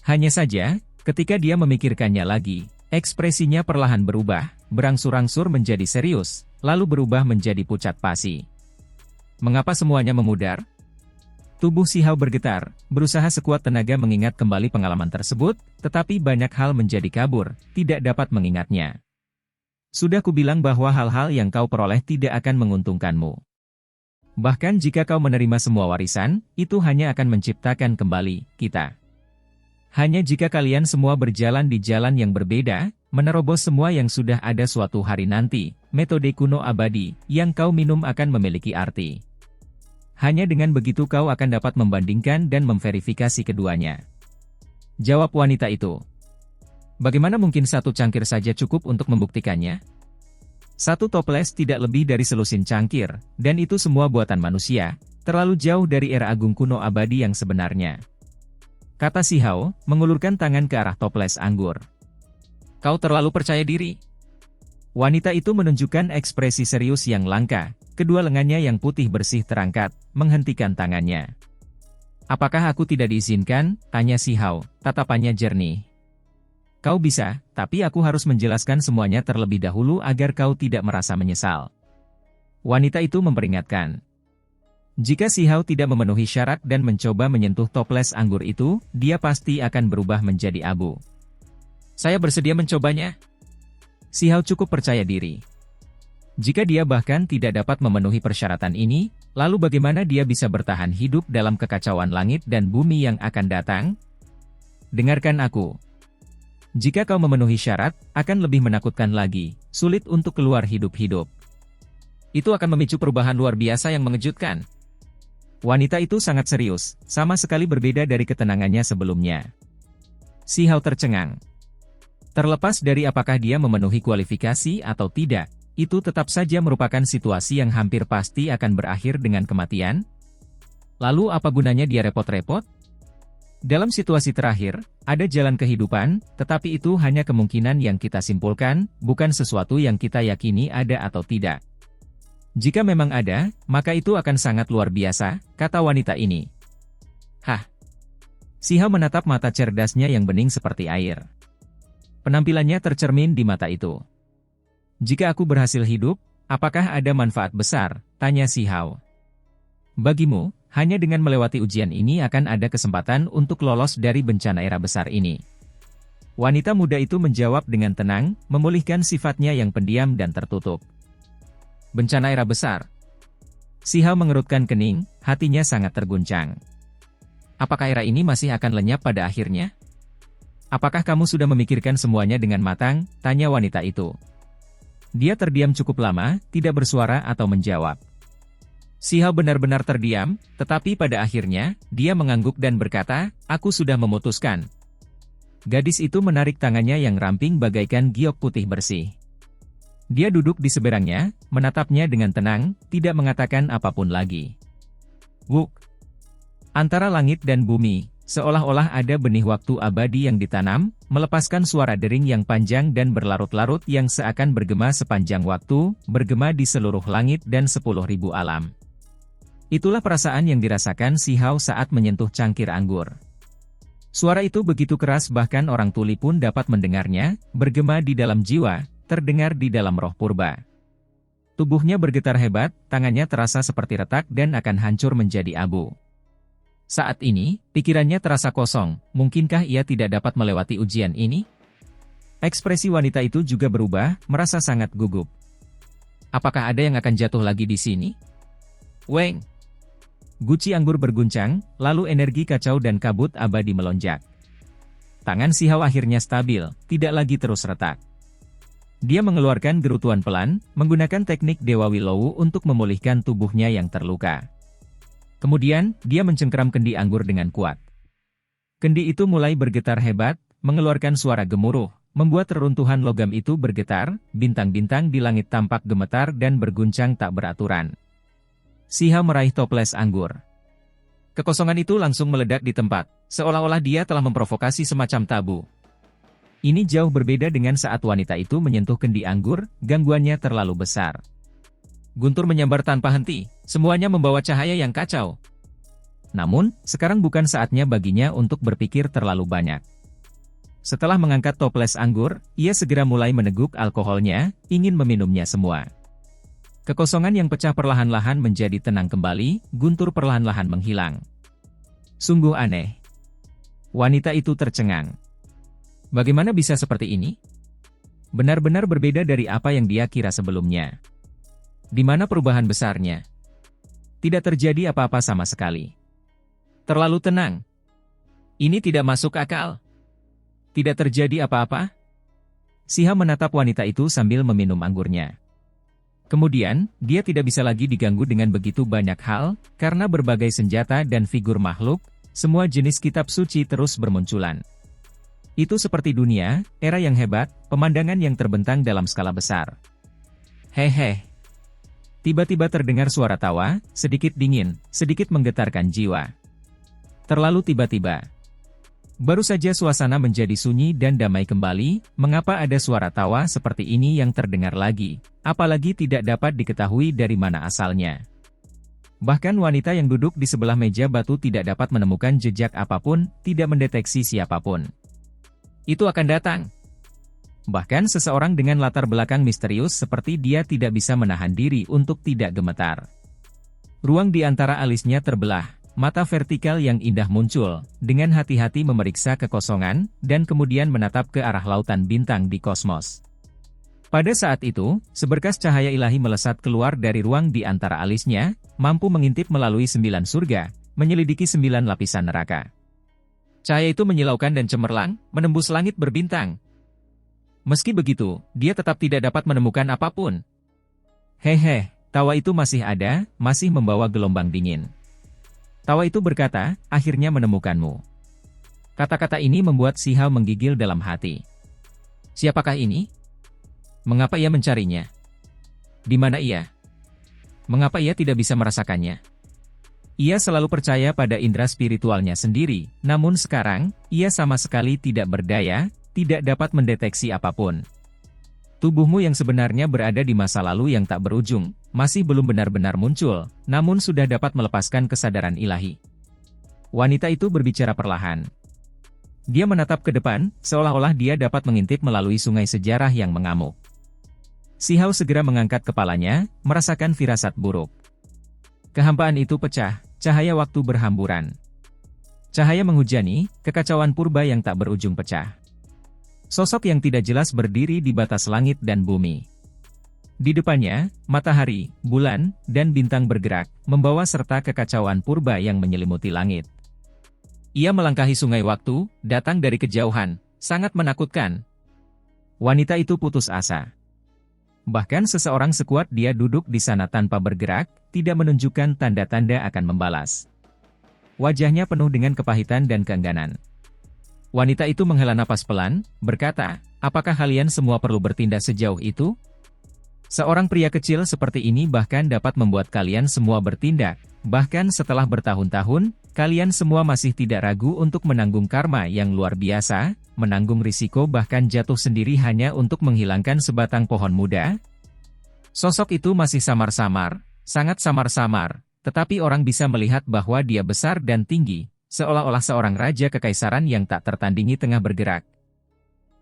Hanya saja, ketika dia memikirkannya lagi, ekspresinya perlahan berubah, berangsur-angsur menjadi serius, lalu berubah menjadi pucat pasi. Mengapa semuanya memudar? Tubuh Si Hao bergetar, berusaha sekuat tenaga mengingat kembali pengalaman tersebut, tetapi banyak hal menjadi kabur, tidak dapat mengingatnya. Sudah kubilang bahwa hal-hal yang kau peroleh tidak akan menguntungkanmu. Bahkan jika kau menerima semua warisan, itu hanya akan menciptakan kembali kita. Hanya jika kalian semua berjalan di jalan yang berbeda, menerobos semua yang sudah ada suatu hari nanti, metode kuno abadi, yang kau minum akan memiliki arti. Hanya dengan begitu kau akan dapat membandingkan dan memverifikasi keduanya. Jawab wanita itu. Bagaimana mungkin satu cangkir saja cukup untuk membuktikannya? Satu toples tidak lebih dari selusin cangkir, dan itu semua buatan manusia, terlalu jauh dari era agung kuno abadi yang sebenarnya. Kata Si Hao, mengulurkan tangan ke arah toples anggur. Kau terlalu percaya diri. Wanita itu menunjukkan ekspresi serius yang langka, kedua lengannya yang putih bersih terangkat, menghentikan tangannya. "Apakah aku tidak diizinkan?" tanya Si Hao, tatapannya jernih. "Kau bisa, tapi aku harus menjelaskan semuanya terlebih dahulu agar kau tidak merasa menyesal." Wanita itu memperingatkan. Jika Si Hao tidak memenuhi syarat dan mencoba menyentuh toples anggur itu, dia pasti akan berubah menjadi abu. "Saya bersedia mencobanya." Si Hao cukup percaya diri. Jika dia bahkan tidak dapat memenuhi persyaratan ini, lalu bagaimana dia bisa bertahan hidup dalam kekacauan langit dan bumi yang akan datang? "Dengarkan aku. Jika kau memenuhi syarat, akan lebih menakutkan lagi, sulit untuk keluar hidup-hidup. Itu akan memicu perubahan luar biasa yang mengejutkan." Wanita itu sangat serius, sama sekali berbeda dari ketenangannya sebelumnya. Si Hao tercengang. Terlepas dari apakah dia memenuhi kualifikasi atau tidak, itu tetap saja merupakan situasi yang hampir pasti akan berakhir dengan kematian. Lalu apa gunanya dia repot-repot? Dalam situasi terakhir, ada jalan kehidupan, tetapi itu hanya kemungkinan yang kita simpulkan, bukan sesuatu yang kita yakini ada atau tidak. Jika memang ada, maka itu akan sangat luar biasa, kata wanita ini. Hah? Si Hao menatap mata cerdasnya yang bening seperti air. Penampilannya tercermin di mata itu. "Jika aku berhasil hidup, apakah ada manfaat besar?" tanya Si Hao. "Bagimu, hanya dengan melewati ujian ini akan ada kesempatan untuk lolos dari bencana era besar ini." Wanita muda itu menjawab dengan tenang, memulihkan sifatnya yang pendiam dan tertutup. "Bencana era besar?" Si Hao mengerutkan kening, hatinya sangat terguncang. "Apakah era ini masih akan lenyap pada akhirnya?" "Apakah kamu sudah memikirkan semuanya dengan matang?" tanya wanita itu. Dia terdiam cukup lama, tidak bersuara atau menjawab. Si Hao benar-benar terdiam, tetapi pada akhirnya, dia mengangguk dan berkata, "Aku sudah memutuskan." Gadis itu menarik tangannya yang ramping bagaikan giok putih bersih. Dia duduk di seberangnya, menatapnya dengan tenang, tidak mengatakan apapun lagi. Wuk! Antara langit dan bumi, seolah-olah ada benih waktu abadi yang ditanam, melepaskan suara dering yang panjang dan berlarut-larut yang seakan bergema sepanjang waktu, bergema di seluruh langit dan 10.000 alam. Itulah perasaan yang dirasakan Si Hao saat menyentuh cangkir anggur. Suara itu begitu keras bahkan orang tuli pun dapat mendengarnya, bergema di dalam jiwa, terdengar di dalam roh purba. Tubuhnya bergetar hebat, tangannya terasa seperti retak dan akan hancur menjadi abu. Saat ini, pikirannya terasa kosong, mungkinkah ia tidak dapat melewati ujian ini? Ekspresi wanita itu juga berubah, merasa sangat gugup. Apakah ada yang akan jatuh lagi di sini? Weng! Guci anggur berguncang, lalu energi kacau dan kabut abadi melonjak. Tangan Si Hao akhirnya stabil, tidak lagi terus retak. Dia mengeluarkan gerutuan pelan, menggunakan teknik Dewa Willowu untuk memulihkan tubuhnya yang terluka. Kemudian, dia mencengkeram kendi anggur dengan kuat. Kendi itu mulai bergetar hebat, mengeluarkan suara gemuruh, membuat reruntuhan logam itu bergetar, bintang-bintang di langit tampak gemetar dan berguncang tak beraturan. Si Hao meraih toples anggur. Kekosongan itu langsung meledak di tempat, seolah-olah dia telah memprovokasi semacam tabu. Ini jauh berbeda dengan saat wanita itu menyentuh kendi anggur, gangguannya terlalu besar. Guntur menyambar tanpa henti, semuanya membawa cahaya yang kacau. Namun, sekarang bukan saatnya baginya untuk berpikir terlalu banyak. Setelah mengangkat toples anggur, ia segera mulai meneguk alkoholnya, ingin meminumnya semua. Kekosongan yang pecah perlahan-lahan menjadi tenang kembali, Guntur perlahan-lahan menghilang. Sungguh aneh. Wanita itu tercengang. Bagaimana bisa seperti ini? Benar-benar berbeda dari apa yang dia kira sebelumnya. Di mana perubahan besarnya? Tidak terjadi apa-apa sama sekali. Terlalu tenang. Ini tidak masuk akal. Tidak terjadi apa-apa? Si Hao menatap wanita itu sambil meminum anggurnya. Kemudian, dia tidak bisa lagi diganggu dengan begitu banyak hal, karena berbagai senjata dan figur makhluk, semua jenis kitab suci terus bermunculan. Itu seperti dunia, era yang hebat, pemandangan yang terbentang dalam skala besar. Hehe. Tiba-tiba terdengar suara tawa, sedikit dingin, sedikit menggetarkan jiwa. Terlalu tiba-tiba. Baru saja suasana menjadi sunyi dan damai kembali, mengapa ada suara tawa seperti ini yang terdengar lagi, apalagi tidak dapat diketahui dari mana asalnya. Bahkan wanita yang duduk di sebelah meja batu tidak dapat menemukan jejak apapun, tidak mendeteksi siapapun. Itu akan datang. Bahkan seseorang dengan latar belakang misterius seperti dia tidak bisa menahan diri untuk tidak gemetar. Ruang di antara alisnya terbelah. Mata vertikal yang indah muncul, dengan hati-hati memeriksa kekosongan, dan kemudian menatap ke arah lautan bintang di kosmos. Pada saat itu, seberkas cahaya ilahi melesat keluar dari ruang di antara alisnya, mampu mengintip melalui 9 surga, menyelidiki 9 lapisan neraka. Cahaya itu menyilaukan dan cemerlang, menembus langit berbintang. Meski begitu, dia tetap tidak dapat menemukan apapun. Hehe, tawa itu masih ada, masih membawa gelombang dingin. Tawa itu berkata, akhirnya menemukanmu. Kata-kata ini membuat Si Hao menggigil dalam hati. Siapakah ini? Mengapa ia mencarinya? Di mana ia? Mengapa ia tidak bisa merasakannya? Ia selalu percaya pada indera spiritualnya sendiri, namun sekarang, ia sama sekali tidak berdaya, tidak dapat mendeteksi apapun. Tubuhmu yang sebenarnya berada di masa lalu yang tak berujung, masih belum benar-benar muncul, namun sudah dapat melepaskan kesadaran ilahi. Wanita itu berbicara perlahan. Dia menatap ke depan, seolah-olah dia dapat mengintip melalui sungai sejarah yang mengamuk. Si Hao segera mengangkat kepalanya, merasakan firasat buruk. Kehampaan itu pecah, cahaya waktu berhamburan. Cahaya menghujani, kekacauan purba yang tak berujung pecah. Sosok yang tidak jelas berdiri di batas langit dan bumi. Di depannya, matahari, bulan, dan bintang bergerak, membawa serta kekacauan purba yang menyelimuti langit. Ia melangkahi sungai waktu, datang dari kejauhan, sangat menakutkan. Wanita itu putus asa. Bahkan seseorang sekuat dia duduk di sana tanpa bergerak, tidak menunjukkan tanda-tanda akan membalas. Wajahnya penuh dengan kepahitan dan keengganan. Wanita itu menghela napas pelan, berkata, apakah kalian semua perlu bertindak sejauh itu? Seorang pria kecil seperti ini bahkan dapat membuat kalian semua bertindak, bahkan setelah bertahun-tahun, kalian semua masih tidak ragu untuk menanggung karma yang luar biasa, menanggung risiko bahkan jatuh sendiri hanya untuk menghilangkan sebatang pohon muda? Sosok itu masih samar-samar, sangat samar-samar, tetapi orang bisa melihat bahwa dia besar dan tinggi. Seolah-olah seorang raja kekaisaran yang tak tertandingi tengah bergerak.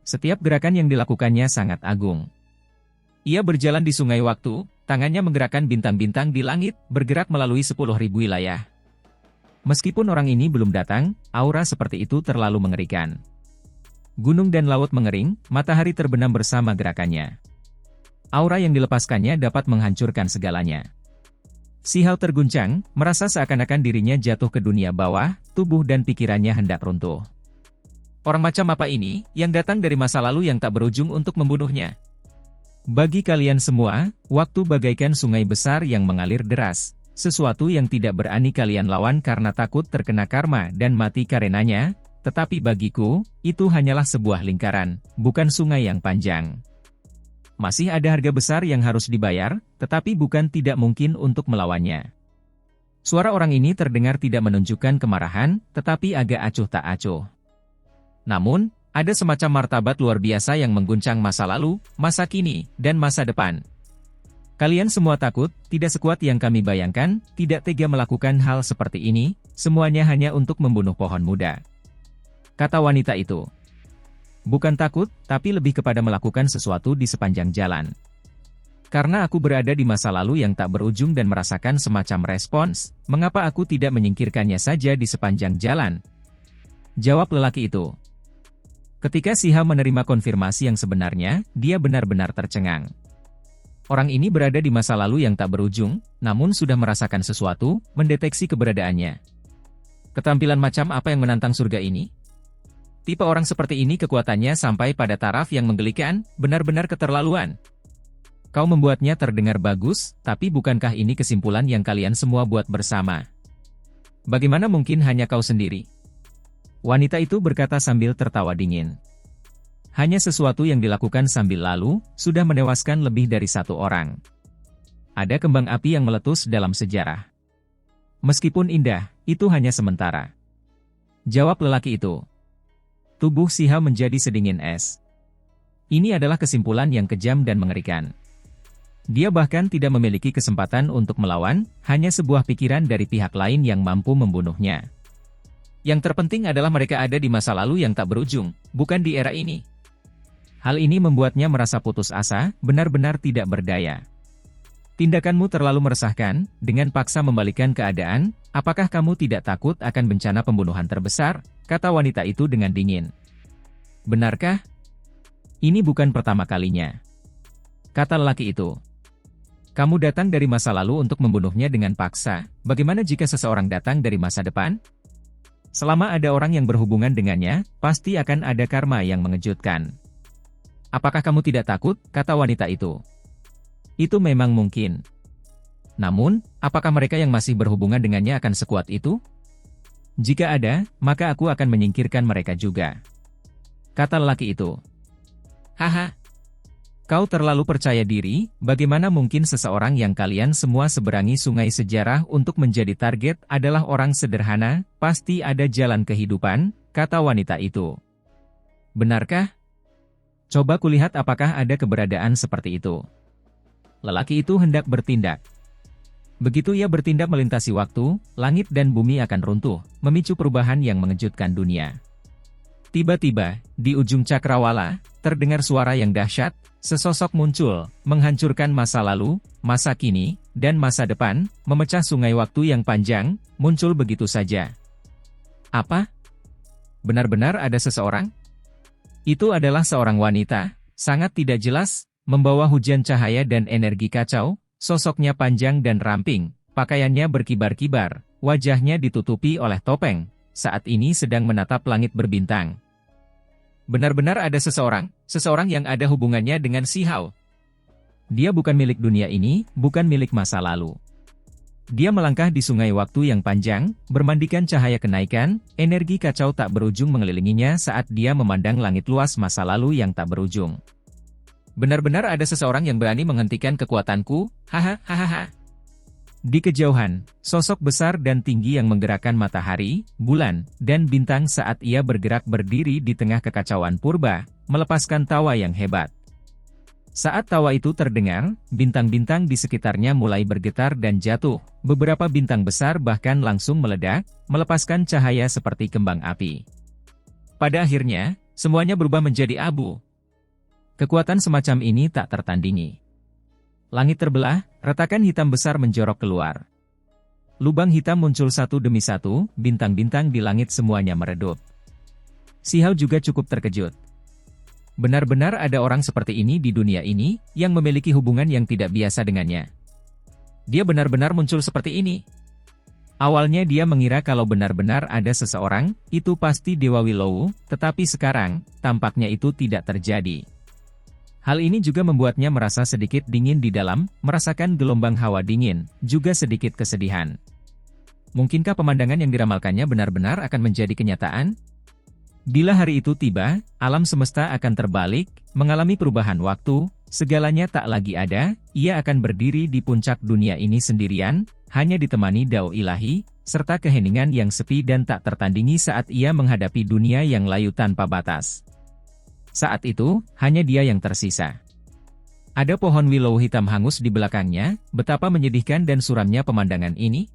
Setiap gerakan yang dilakukannya sangat agung. Ia berjalan di sungai waktu, tangannya menggerakkan bintang-bintang di langit, bergerak melalui 10.000 wilayah. Meskipun orang ini belum datang, aura seperti itu terlalu mengerikan. Gunung dan laut mengering, matahari terbenam bersama gerakannya. Aura yang dilepaskannya dapat menghancurkan segalanya. Si Hao terguncang, merasa seakan-akan dirinya jatuh ke dunia bawah, tubuh dan pikirannya hendak runtuh. Orang macam apa ini, yang datang dari masa lalu yang tak berujung untuk membunuhnya? Bagi kalian semua, waktu bagaikan sungai besar yang mengalir deras, sesuatu yang tidak berani kalian lawan karena takut terkena karma dan mati karenanya, tetapi bagiku, itu hanyalah sebuah lingkaran, bukan sungai yang panjang. Masih ada harga besar yang harus dibayar, tetapi bukan tidak mungkin untuk melawannya. Suara orang ini terdengar tidak menunjukkan kemarahan, tetapi agak acuh tak acuh. Namun, ada semacam martabat luar biasa yang mengguncang masa lalu, masa kini, dan masa depan. Kalian semua takut, tidak sekuat yang kami bayangkan, tidak tega melakukan hal seperti ini, semuanya hanya untuk membunuh pohon muda. Kata wanita itu. Bukan takut, tapi lebih kepada melakukan sesuatu di sepanjang jalan. Karena aku berada di masa lalu yang tak berujung dan merasakan semacam respons, mengapa aku tidak menyingkirkannya saja di sepanjang jalan? Jawab lelaki itu. Ketika Si Hao menerima konfirmasi yang sebenarnya, dia benar-benar tercengang. Orang ini berada di masa lalu yang tak berujung, namun sudah merasakan sesuatu, mendeteksi keberadaannya. Ketampilan macam apa yang menantang surga ini? Tipe orang seperti ini kekuatannya sampai pada taraf yang menggelikan, benar-benar keterlaluan. Kau membuatnya terdengar bagus, tapi bukankah ini kesimpulan yang kalian semua buat bersama? Bagaimana mungkin hanya kau sendiri? Wanita itu berkata sambil tertawa dingin. Hanya sesuatu yang dilakukan sambil lalu, sudah menewaskan lebih dari 1 orang. Ada kembang api yang meletus dalam sejarah. Meskipun indah, itu hanya sementara. Jawab lelaki itu. Tubuh Si Hao menjadi sedingin es. Ini adalah kesimpulan yang kejam dan mengerikan. Dia bahkan tidak memiliki kesempatan untuk melawan, hanya sebuah pikiran dari pihak lain yang mampu membunuhnya. Yang terpenting adalah mereka ada di masa lalu yang tak berujung, bukan di era ini. Hal ini membuatnya merasa putus asa, benar-benar tidak berdaya. Tindakanmu terlalu meresahkan, dengan paksa membalikan keadaan, apakah kamu tidak takut akan bencana pembunuhan terbesar, kata wanita itu dengan dingin. Benarkah? Ini bukan pertama kalinya, kata lelaki itu. Kamu datang dari masa lalu untuk membunuhnya dengan paksa, bagaimana jika seseorang datang dari masa depan? Selama ada orang yang berhubungan dengannya, pasti akan ada karma yang mengejutkan. Apakah kamu tidak takut, kata wanita itu. Itu memang mungkin. Namun, apakah mereka yang masih berhubungan dengannya akan sekuat itu? Jika ada, maka aku akan menyingkirkan mereka juga, kata lelaki itu. Haha. Kau terlalu percaya diri, bagaimana mungkin seseorang yang kalian semua seberangi sungai sejarah untuk menjadi target adalah orang sederhana, pasti ada jalan kehidupan, kata wanita itu. Benarkah? Coba kulihat apakah ada keberadaan seperti itu. Lelaki itu hendak bertindak. Begitu ia bertindak melintasi waktu, langit dan bumi akan runtuh, memicu perubahan yang mengejutkan dunia. Tiba-tiba, di ujung cakrawala, terdengar suara yang dahsyat, sesosok muncul, menghancurkan masa lalu, masa kini, dan masa depan, memecah sungai waktu yang panjang, muncul begitu saja. Apa? Benar-benar ada seseorang? Itu adalah seorang wanita, sangat tidak jelas, membawa hujan cahaya dan energi kacau, sosoknya panjang dan ramping, pakaiannya berkibar-kibar, wajahnya ditutupi oleh topeng, saat ini sedang menatap langit berbintang. Benar-benar ada seseorang yang ada hubungannya dengan Si Hao. Dia bukan milik dunia ini, bukan milik masa lalu. Dia melangkah di sungai waktu yang panjang, bermandikan cahaya kenaikan, energi kacau tak berujung mengelilinginya saat dia memandang langit luas masa lalu yang tak berujung. Benar-benar ada seseorang yang berani menghentikan kekuatanku, hahaha. Di kejauhan, sosok besar dan tinggi yang menggerakkan matahari, bulan, dan bintang saat ia bergerak berdiri di tengah kekacauan purba, melepaskan tawa yang hebat. Saat tawa itu terdengar, bintang-bintang di sekitarnya mulai bergetar dan jatuh, beberapa bintang besar bahkan langsung meledak, melepaskan cahaya seperti kembang api. Pada akhirnya, semuanya berubah menjadi abu. Kekuatan semacam ini tak tertandingi. Langit terbelah, retakan hitam besar menjorok keluar. Lubang hitam muncul satu demi satu, bintang-bintang di langit semuanya meredup. Si Hao juga cukup terkejut. Benar-benar ada orang seperti ini di dunia ini, yang memiliki hubungan yang tidak biasa dengannya. Dia benar-benar muncul seperti ini. Awalnya dia mengira kalau benar-benar ada seseorang, itu pasti Dewa Willow, tetapi sekarang, tampaknya itu tidak terjadi. Hal ini juga membuatnya merasa sedikit dingin di dalam, merasakan gelombang hawa dingin, juga sedikit kesedihan. Mungkinkah pemandangan yang diramalkannya benar-benar akan menjadi kenyataan? Bila hari itu tiba, alam semesta akan terbalik, mengalami perubahan waktu, segalanya tak lagi ada, ia akan berdiri di puncak dunia ini sendirian, hanya ditemani dao ilahi, serta keheningan yang sepi dan tak tertandingi saat ia menghadapi dunia yang layu tanpa batas. Saat itu, hanya dia yang tersisa. Ada pohon willow hitam hangus di belakangnya, betapa menyedihkan dan suramnya pemandangan ini.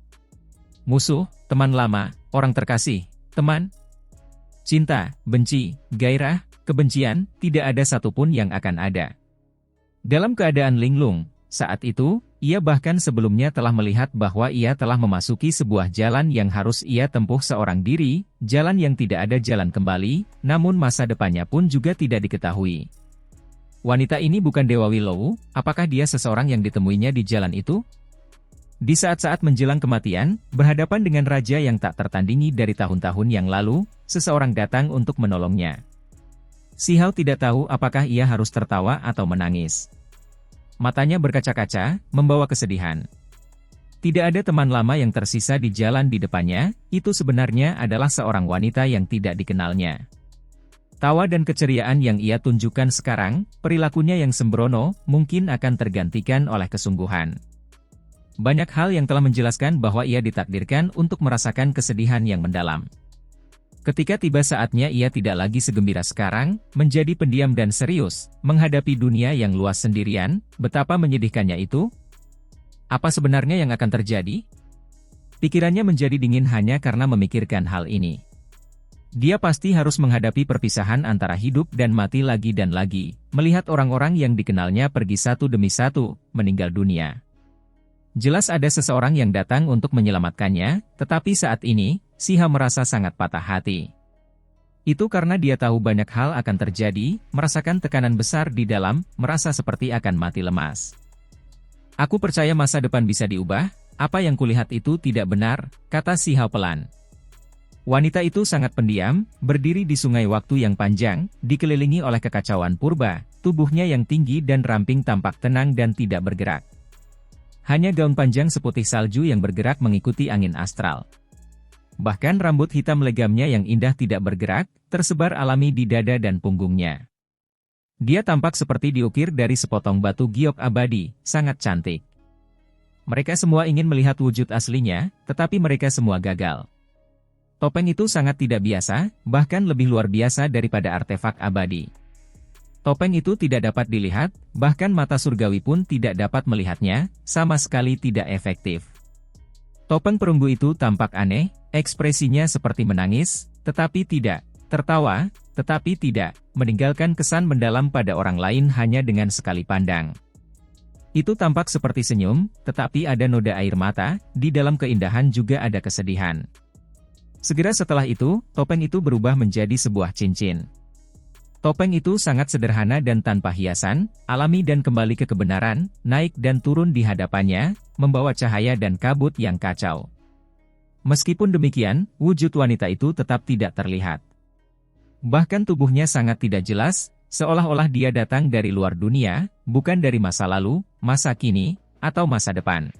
Musuh, teman lama, orang terkasih, teman. Cinta, benci, gairah, kebencian, tidak ada satupun yang akan ada. Dalam keadaan linglung, saat itu, ia bahkan sebelumnya telah melihat bahwa ia telah memasuki sebuah jalan yang harus ia tempuh seorang diri, jalan yang tidak ada jalan kembali, namun masa depannya pun juga tidak diketahui. Wanita ini bukan Dewa Willow, apakah dia seseorang yang ditemuinya di jalan itu? Di saat-saat menjelang kematian, berhadapan dengan raja yang tak tertandingi dari tahun-tahun yang lalu, seseorang datang untuk menolongnya. Si Hao tidak tahu apakah ia harus tertawa atau menangis. Matanya berkaca-kaca, membawa kesedihan. Tidak ada teman lama yang tersisa di jalan di depannya, itu sebenarnya adalah seorang wanita yang tidak dikenalnya. Tawa dan keceriaan yang ia tunjukkan sekarang, perilakunya yang sembrono, mungkin akan tergantikan oleh kesungguhan. Banyak hal yang telah menjelaskan bahwa ia ditakdirkan untuk merasakan kesedihan yang mendalam. Ketika tiba saatnya ia tidak lagi segembira sekarang, menjadi pendiam dan serius, menghadapi dunia yang luas sendirian, betapa menyedihkannya itu. Apa sebenarnya yang akan terjadi? Pikirannya menjadi dingin hanya karena memikirkan hal ini. Dia pasti harus menghadapi perpisahan antara hidup dan mati lagi dan lagi, melihat orang-orang yang dikenalnya pergi satu demi satu, meninggal dunia. Jelas ada seseorang yang datang untuk menyelamatkannya, tetapi saat ini, Siha merasa sangat patah hati. Itu karena dia tahu banyak hal akan terjadi, merasakan tekanan besar di dalam, merasa seperti akan mati lemas. Aku percaya masa depan bisa diubah, apa yang kulihat itu tidak benar, kata Siha pelan. Wanita itu sangat pendiam, berdiri di sungai waktu yang panjang, dikelilingi oleh kekacauan purba, tubuhnya yang tinggi dan ramping tampak tenang dan tidak bergerak. Hanya gaun panjang seputih salju yang bergerak mengikuti angin astral. Bahkan rambut hitam legamnya yang indah tidak bergerak, tersebar alami di dada dan punggungnya. Dia tampak seperti diukir dari sepotong batu giok abadi, sangat cantik. Mereka semua ingin melihat wujud aslinya, tetapi mereka semua gagal. Topeng itu sangat tidak biasa, bahkan lebih luar biasa daripada artefak abadi. Topeng itu tidak dapat dilihat, bahkan mata surgawi pun tidak dapat melihatnya, sama sekali tidak efektif. Topeng perunggu itu tampak aneh, ekspresinya seperti menangis, tetapi tidak, tertawa, tetapi tidak, meninggalkan kesan mendalam pada orang lain hanya dengan sekali pandang. Itu tampak seperti senyum, tetapi ada noda air mata, di dalam keindahan juga ada kesedihan. Segera setelah itu, topeng itu berubah menjadi sebuah cincin. Topeng itu sangat sederhana dan tanpa hiasan, alami dan kembali ke kebenaran, naik dan turun di hadapannya, membawa cahaya dan kabut yang kacau. Meskipun demikian, wujud wanita itu tetap tidak terlihat. Bahkan tubuhnya sangat tidak jelas, seolah-olah dia datang dari luar dunia, bukan dari masa lalu, masa kini, atau masa depan.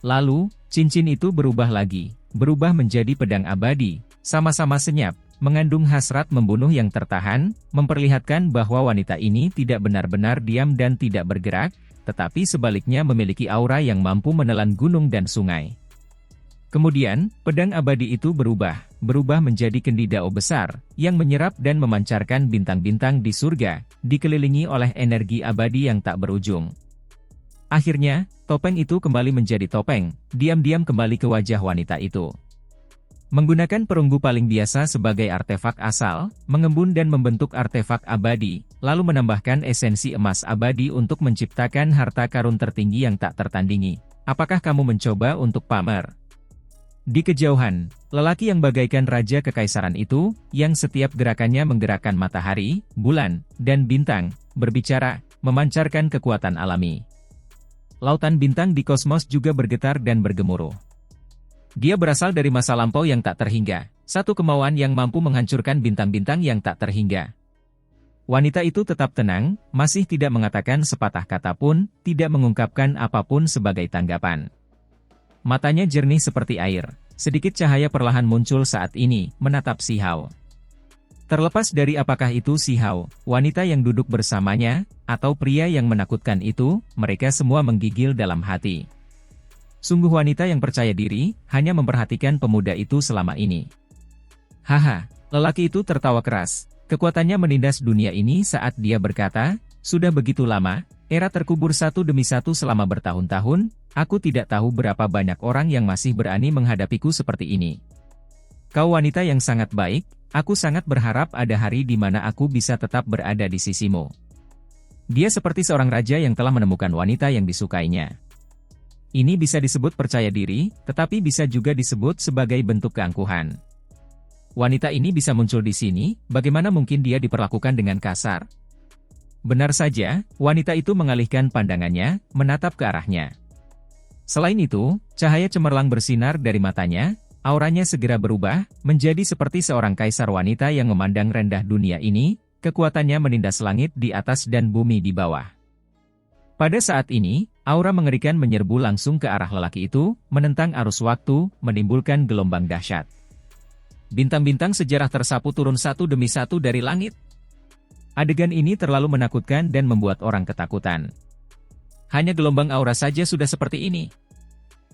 Lalu, cincin itu berubah lagi, berubah menjadi pedang abadi, sama-sama senyap, mengandung hasrat membunuh yang tertahan, memperlihatkan bahwa wanita ini tidak benar-benar diam dan tidak bergerak, tetapi sebaliknya memiliki aura yang mampu menelan gunung dan sungai. Kemudian, pedang abadi itu berubah menjadi kendidao besar, yang menyerap dan memancarkan bintang-bintang di surga, dikelilingi oleh energi abadi yang tak berujung. Akhirnya, topeng itu kembali menjadi topeng, diam-diam kembali ke wajah wanita itu. Menggunakan perunggu paling biasa sebagai artefak asal, mengembun dan membentuk artefak abadi, lalu menambahkan esensi emas abadi untuk menciptakan harta karun tertinggi yang tak tertandingi. Apakah kamu mencoba untuk pamer? Di kejauhan, lelaki yang bagaikan raja kekaisaran itu, yang setiap gerakannya menggerakkan matahari, bulan, dan bintang, berbicara, memancarkan kekuatan alami. Lautan bintang di kosmos juga bergetar dan bergemuruh. Dia berasal dari masa lampau yang tak terhingga, satu kemauan yang mampu menghancurkan bintang-bintang yang tak terhingga. Wanita itu tetap tenang, masih tidak mengatakan sepatah kata pun, tidak mengungkapkan apapun sebagai tanggapan. Matanya jernih seperti air, sedikit cahaya perlahan muncul saat ini, menatap Si Hao. Terlepas dari apakah itu Si Hao, wanita yang duduk bersamanya, atau pria yang menakutkan itu, mereka semua menggigil dalam hati. Sungguh wanita yang percaya diri, hanya memperhatikan pemuda itu selama ini. Haha, lelaki itu tertawa keras. Kekuatannya menindas dunia ini saat dia berkata, sudah begitu lama, era terkubur satu demi satu selama bertahun-tahun, aku tidak tahu berapa banyak orang yang masih berani menghadapiku seperti ini. Kau wanita yang sangat baik, aku sangat berharap ada hari di mana aku bisa tetap berada di sisimu. Dia seperti seorang raja yang telah menemukan wanita yang disukainya. Ini bisa disebut percaya diri, tetapi bisa juga disebut sebagai bentuk keangkuhan. Wanita ini bisa muncul di sini, bagaimana mungkin dia diperlakukan dengan kasar? Benar saja, wanita itu mengalihkan pandangannya, menatap ke arahnya. Selain itu, cahaya cemerlang bersinar dari matanya, auranya segera berubah, menjadi seperti seorang kaisar wanita yang memandang rendah dunia ini, kekuatannya menindas langit di atas dan bumi di bawah. Pada saat ini, aura mengerikan menyerbu langsung ke arah lelaki itu, menentang arus waktu, menimbulkan gelombang dahsyat. Bintang-bintang sejarah tersapu turun satu demi satu dari langit. Adegan ini terlalu menakutkan dan membuat orang ketakutan. Hanya gelombang aura saja sudah seperti ini.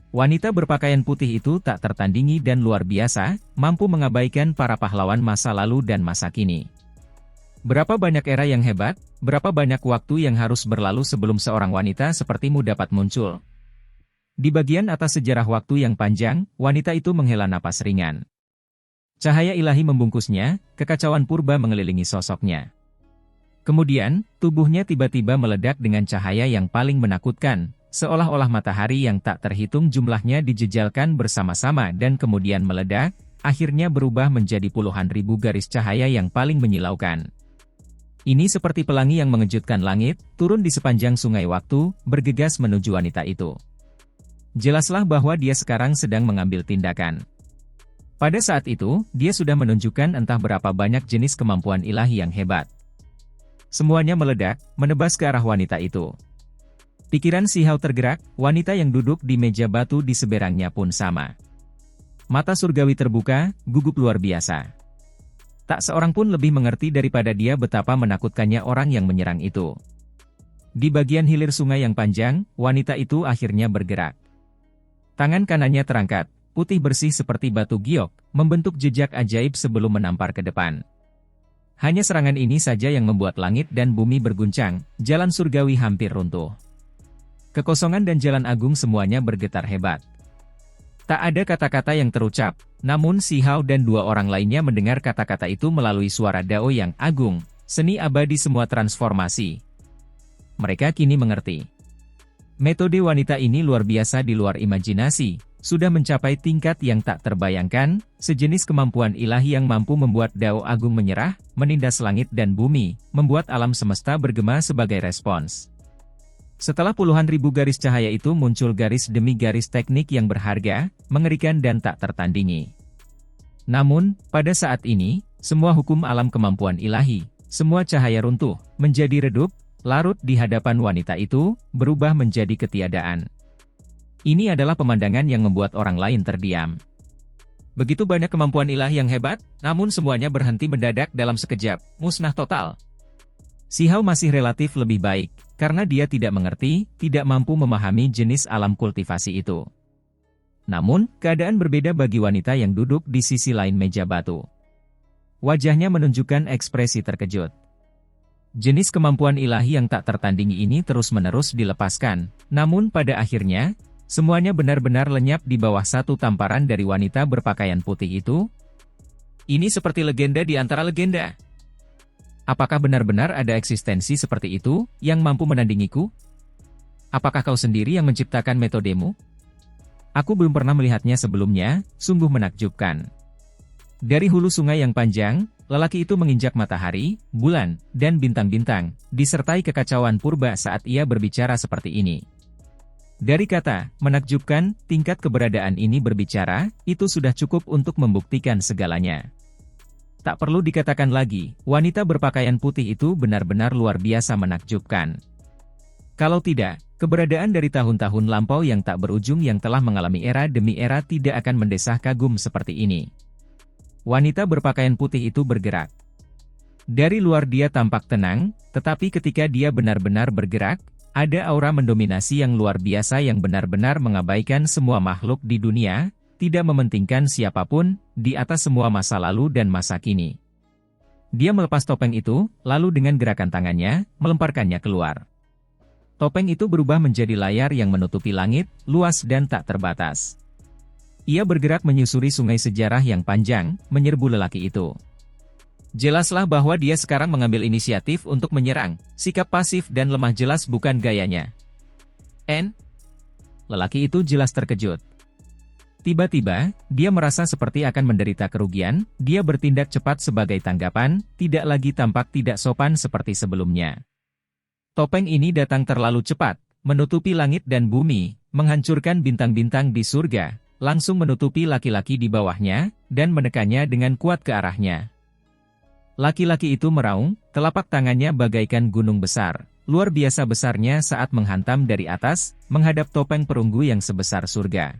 Wanita berpakaian putih itu tak tertandingi dan luar biasa, mampu mengabaikan para pahlawan masa lalu dan masa kini. Berapa banyak era yang hebat, berapa banyak waktu yang harus berlalu sebelum seorang wanita sepertimu dapat muncul. Di bagian atas sejarah waktu yang panjang, wanita itu menghela napas ringan. Cahaya ilahi membungkusnya, kekacauan purba mengelilingi sosoknya. Kemudian, tubuhnya tiba-tiba meledak dengan cahaya yang paling menakutkan, seolah-olah matahari yang tak terhitung jumlahnya dijejalkan bersama-sama dan kemudian meledak, akhirnya berubah menjadi puluhan ribu garis cahaya yang paling menyilaukan. Ini seperti pelangi yang mengejutkan langit, turun di sepanjang sungai waktu, bergegas menuju wanita itu. Jelaslah bahwa dia sekarang sedang mengambil tindakan. Pada saat itu, dia sudah menunjukkan entah berapa banyak jenis kemampuan ilahi yang hebat. Semuanya meledak, menebas ke arah wanita itu. Pikiran Si Hao tergerak, wanita yang duduk di meja batu di seberangnya pun sama. Mata surgawi terbuka, gugup luar biasa. Tak seorang pun lebih mengerti daripada dia betapa menakutkannya orang yang menyerang itu. Di bagian hilir sungai yang panjang, wanita itu akhirnya bergerak. Tangan kanannya terangkat, putih bersih seperti batu giok, membentuk jejak ajaib sebelum menampar ke depan. Hanya serangan ini saja yang membuat langit dan bumi berguncang, jalan surgawi hampir runtuh. Kekosongan dan jalan agung semuanya bergetar hebat. Tak ada kata-kata yang terucap, namun Si Hao dan dua orang lainnya mendengar kata-kata itu melalui suara Dao yang agung, seni abadi semua transformasi. Mereka kini mengerti. Metode wanita ini luar biasa di luar imajinasi, sudah mencapai tingkat yang tak terbayangkan, sejenis kemampuan ilahi yang mampu membuat Dao agung menyerah, menindas langit dan bumi, membuat alam semesta bergema sebagai respons. Setelah puluhan ribu garis cahaya itu muncul garis demi garis teknik yang berharga, mengerikan dan tak tertandingi. Namun, pada saat ini, semua hukum alam kemampuan ilahi, semua cahaya runtuh, menjadi redup, larut di hadapan wanita itu, berubah menjadi ketiadaan. Ini adalah pemandangan yang membuat orang lain terdiam. Begitu banyak kemampuan ilahi yang hebat, namun semuanya berhenti mendadak dalam sekejap, musnah total. Si Hao masih relatif lebih baik, karena dia tidak mengerti, tidak mampu memahami jenis alam kultivasi itu. Namun, keadaan berbeda bagi wanita yang duduk di sisi lain meja batu. Wajahnya menunjukkan ekspresi terkejut. Jenis kemampuan ilahi yang tak tertandingi ini terus-menerus dilepaskan, namun pada akhirnya, semuanya benar-benar lenyap di bawah satu tamparan dari wanita berpakaian putih itu. Ini seperti legenda di antara legenda. Apakah benar-benar ada eksistensi seperti itu, yang mampu menandingiku? Apakah kau sendiri yang menciptakan metodemu? Aku belum pernah melihatnya sebelumnya, sungguh menakjubkan. Dari hulu sungai yang panjang, lelaki itu menginjak matahari, bulan, dan bintang-bintang, disertai kekacauan purba saat ia berbicara seperti ini. Dari kata, menakjubkan, tingkat keberadaan ini berbicara, itu sudah cukup untuk membuktikan segalanya. Tak perlu dikatakan lagi, wanita berpakaian putih itu benar-benar luar biasa menakjubkan. Kalau tidak, keberadaan dari tahun-tahun lampau yang tak berujung yang telah mengalami era demi era tidak akan mendesah kagum seperti ini. Wanita berpakaian putih itu bergerak. Dari luar dia tampak tenang, tetapi ketika dia benar-benar bergerak, ada aura mendominasi yang luar biasa yang benar-benar mengabaikan semua makhluk di dunia, tidak mementingkan siapapun, di atas semua masa lalu dan masa kini. Dia melepas topeng itu, lalu dengan gerakan tangannya, melemparkannya keluar. Topeng itu berubah menjadi layar yang menutupi langit, luas dan tak terbatas. Ia bergerak menyusuri sungai sejarah yang panjang, menyerbu lelaki itu. Jelaslah bahwa dia sekarang mengambil inisiatif untuk menyerang, sikap pasif dan lemah jelas bukan gayanya. Lelaki itu jelas terkejut. Tiba-tiba, dia merasa seperti akan menderita kerugian, dia bertindak cepat sebagai tanggapan, tidak lagi tampak tidak sopan seperti sebelumnya. Topeng ini datang terlalu cepat, menutupi langit dan bumi, menghancurkan bintang-bintang di surga, langsung menutupi laki-laki di bawahnya, dan menekannya dengan kuat ke arahnya. Laki-laki itu meraung, telapak tangannya bagaikan gunung besar, luar biasa besarnya saat menghantam dari atas, menghadap topeng perunggu yang sebesar surga.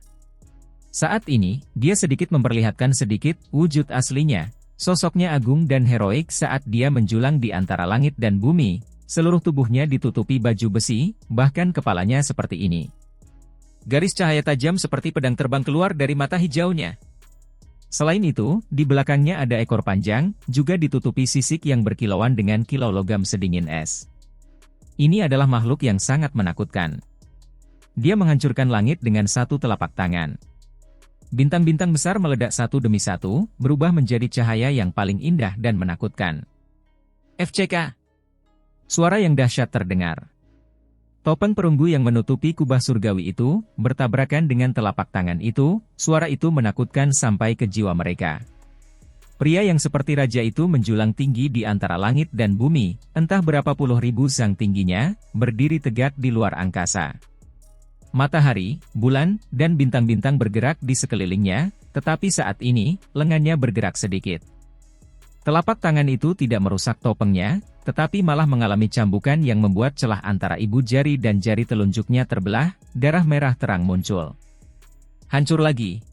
Saat ini, dia sedikit memperlihatkan sedikit wujud aslinya, sosoknya agung dan heroik saat dia menjulang di antara langit dan bumi, seluruh tubuhnya ditutupi baju besi, bahkan kepalanya seperti ini. Garis cahaya tajam seperti pedang terbang keluar dari mata hijaunya. Selain itu, di belakangnya ada ekor panjang, juga ditutupi sisik yang berkilauan dengan kilau logam sedingin es. Ini adalah makhluk yang sangat menakutkan. Dia menghancurkan langit dengan satu telapak tangan. Bintang-bintang besar meledak satu demi satu, berubah menjadi cahaya yang paling indah dan menakutkan. FCK. Suara yang dahsyat terdengar. Topeng perunggu yang menutupi kubah surgawi itu, bertabrakan dengan telapak tangan itu, suara itu menakutkan sampai ke jiwa mereka. Pria yang seperti raja itu menjulang tinggi di antara langit dan bumi, entah berapa puluh ribu sang tingginya, berdiri tegak di luar angkasa. Matahari, bulan, dan bintang-bintang bergerak di sekelilingnya, tetapi saat ini, lengannya bergerak sedikit. Telapak tangan itu tidak merusak topengnya, tetapi malah mengalami cambukan yang membuat celah antara ibu jari dan jari telunjuknya terbelah, darah merah terang muncul. Hancur lagi.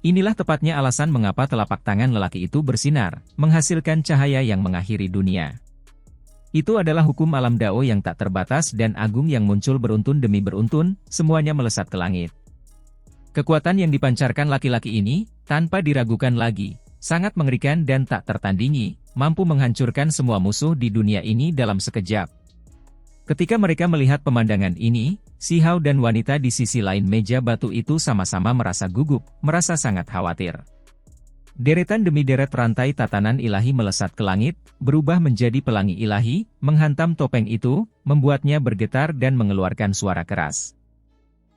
Inilah tepatnya alasan mengapa telapak tangan lelaki itu bersinar, menghasilkan cahaya yang mengakhiri dunia. Itu adalah hukum alam Dao yang tak terbatas dan agung yang muncul beruntun demi beruntun, semuanya melesat ke langit. Kekuatan yang dipancarkan laki-laki ini, tanpa diragukan lagi, sangat mengerikan dan tak tertandingi, mampu menghancurkan semua musuh di dunia ini dalam sekejap. Ketika mereka melihat pemandangan ini, Si Hao dan wanita di sisi lain meja batu itu sama-sama merasa gugup, merasa sangat khawatir. Deretan demi deret rantai tatanan ilahi melesat ke langit, berubah menjadi pelangi ilahi, menghantam topeng itu, membuatnya bergetar dan mengeluarkan suara keras.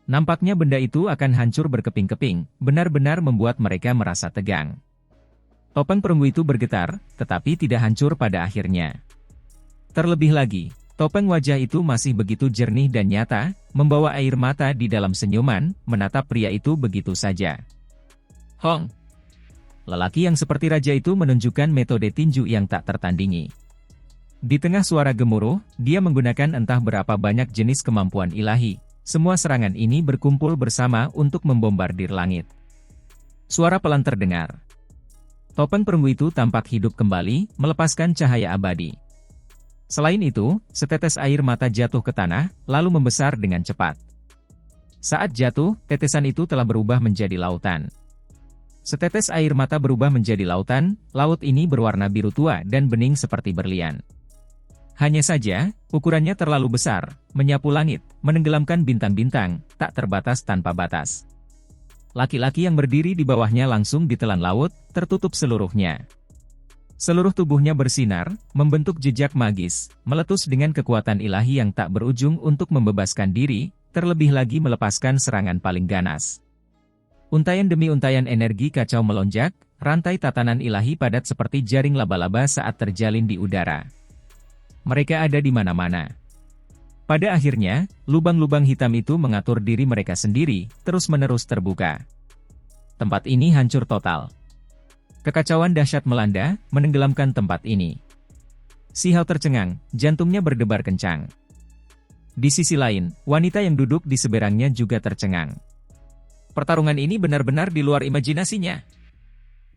Nampaknya benda itu akan hancur berkeping-keping, benar-benar membuat mereka merasa tegang. Topeng perunggu itu bergetar, tetapi tidak hancur pada akhirnya. Terlebih lagi, topeng wajah itu masih begitu jernih dan nyata, membawa air mata di dalam senyuman, menatap pria itu begitu saja. Hong! Lelaki yang seperti raja itu menunjukkan metode tinju yang tak tertandingi. Di tengah suara gemuruh, dia menggunakan entah berapa banyak jenis kemampuan ilahi. Semua serangan ini berkumpul bersama untuk membombardir langit. Suara pelan terdengar. Topeng perunggu itu tampak hidup kembali, melepaskan cahaya abadi. Selain itu, setetes air mata jatuh ke tanah, lalu membesar dengan cepat. Saat jatuh, tetesan itu telah berubah menjadi lautan. Setetes air mata berubah menjadi lautan, laut ini berwarna biru tua dan bening seperti berlian. Hanya saja, ukurannya terlalu besar, menyapu langit, menenggelamkan bintang-bintang, tak terbatas tanpa batas. Laki-laki yang berdiri di bawahnya langsung ditelan laut, tertutup seluruhnya. Seluruh tubuhnya bersinar, membentuk jejak magis, meletus dengan kekuatan ilahi yang tak berujung untuk membebaskan diri, terlebih lagi melepaskan serangan paling ganas. Untayan demi untayan energi kacau melonjak, rantai tatanan ilahi padat seperti jaring laba-laba saat terjalin di udara. Mereka ada di mana-mana. Pada akhirnya, lubang-lubang hitam itu mengatur diri mereka sendiri, terus-menerus terbuka. Tempat ini hancur total. Kekacauan dahsyat melanda, menenggelamkan tempat ini. Si Hao tercengang, jantungnya berdebar kencang. Di sisi lain, wanita yang duduk di seberangnya juga tercengang. Pertarungan ini benar-benar di luar imajinasinya.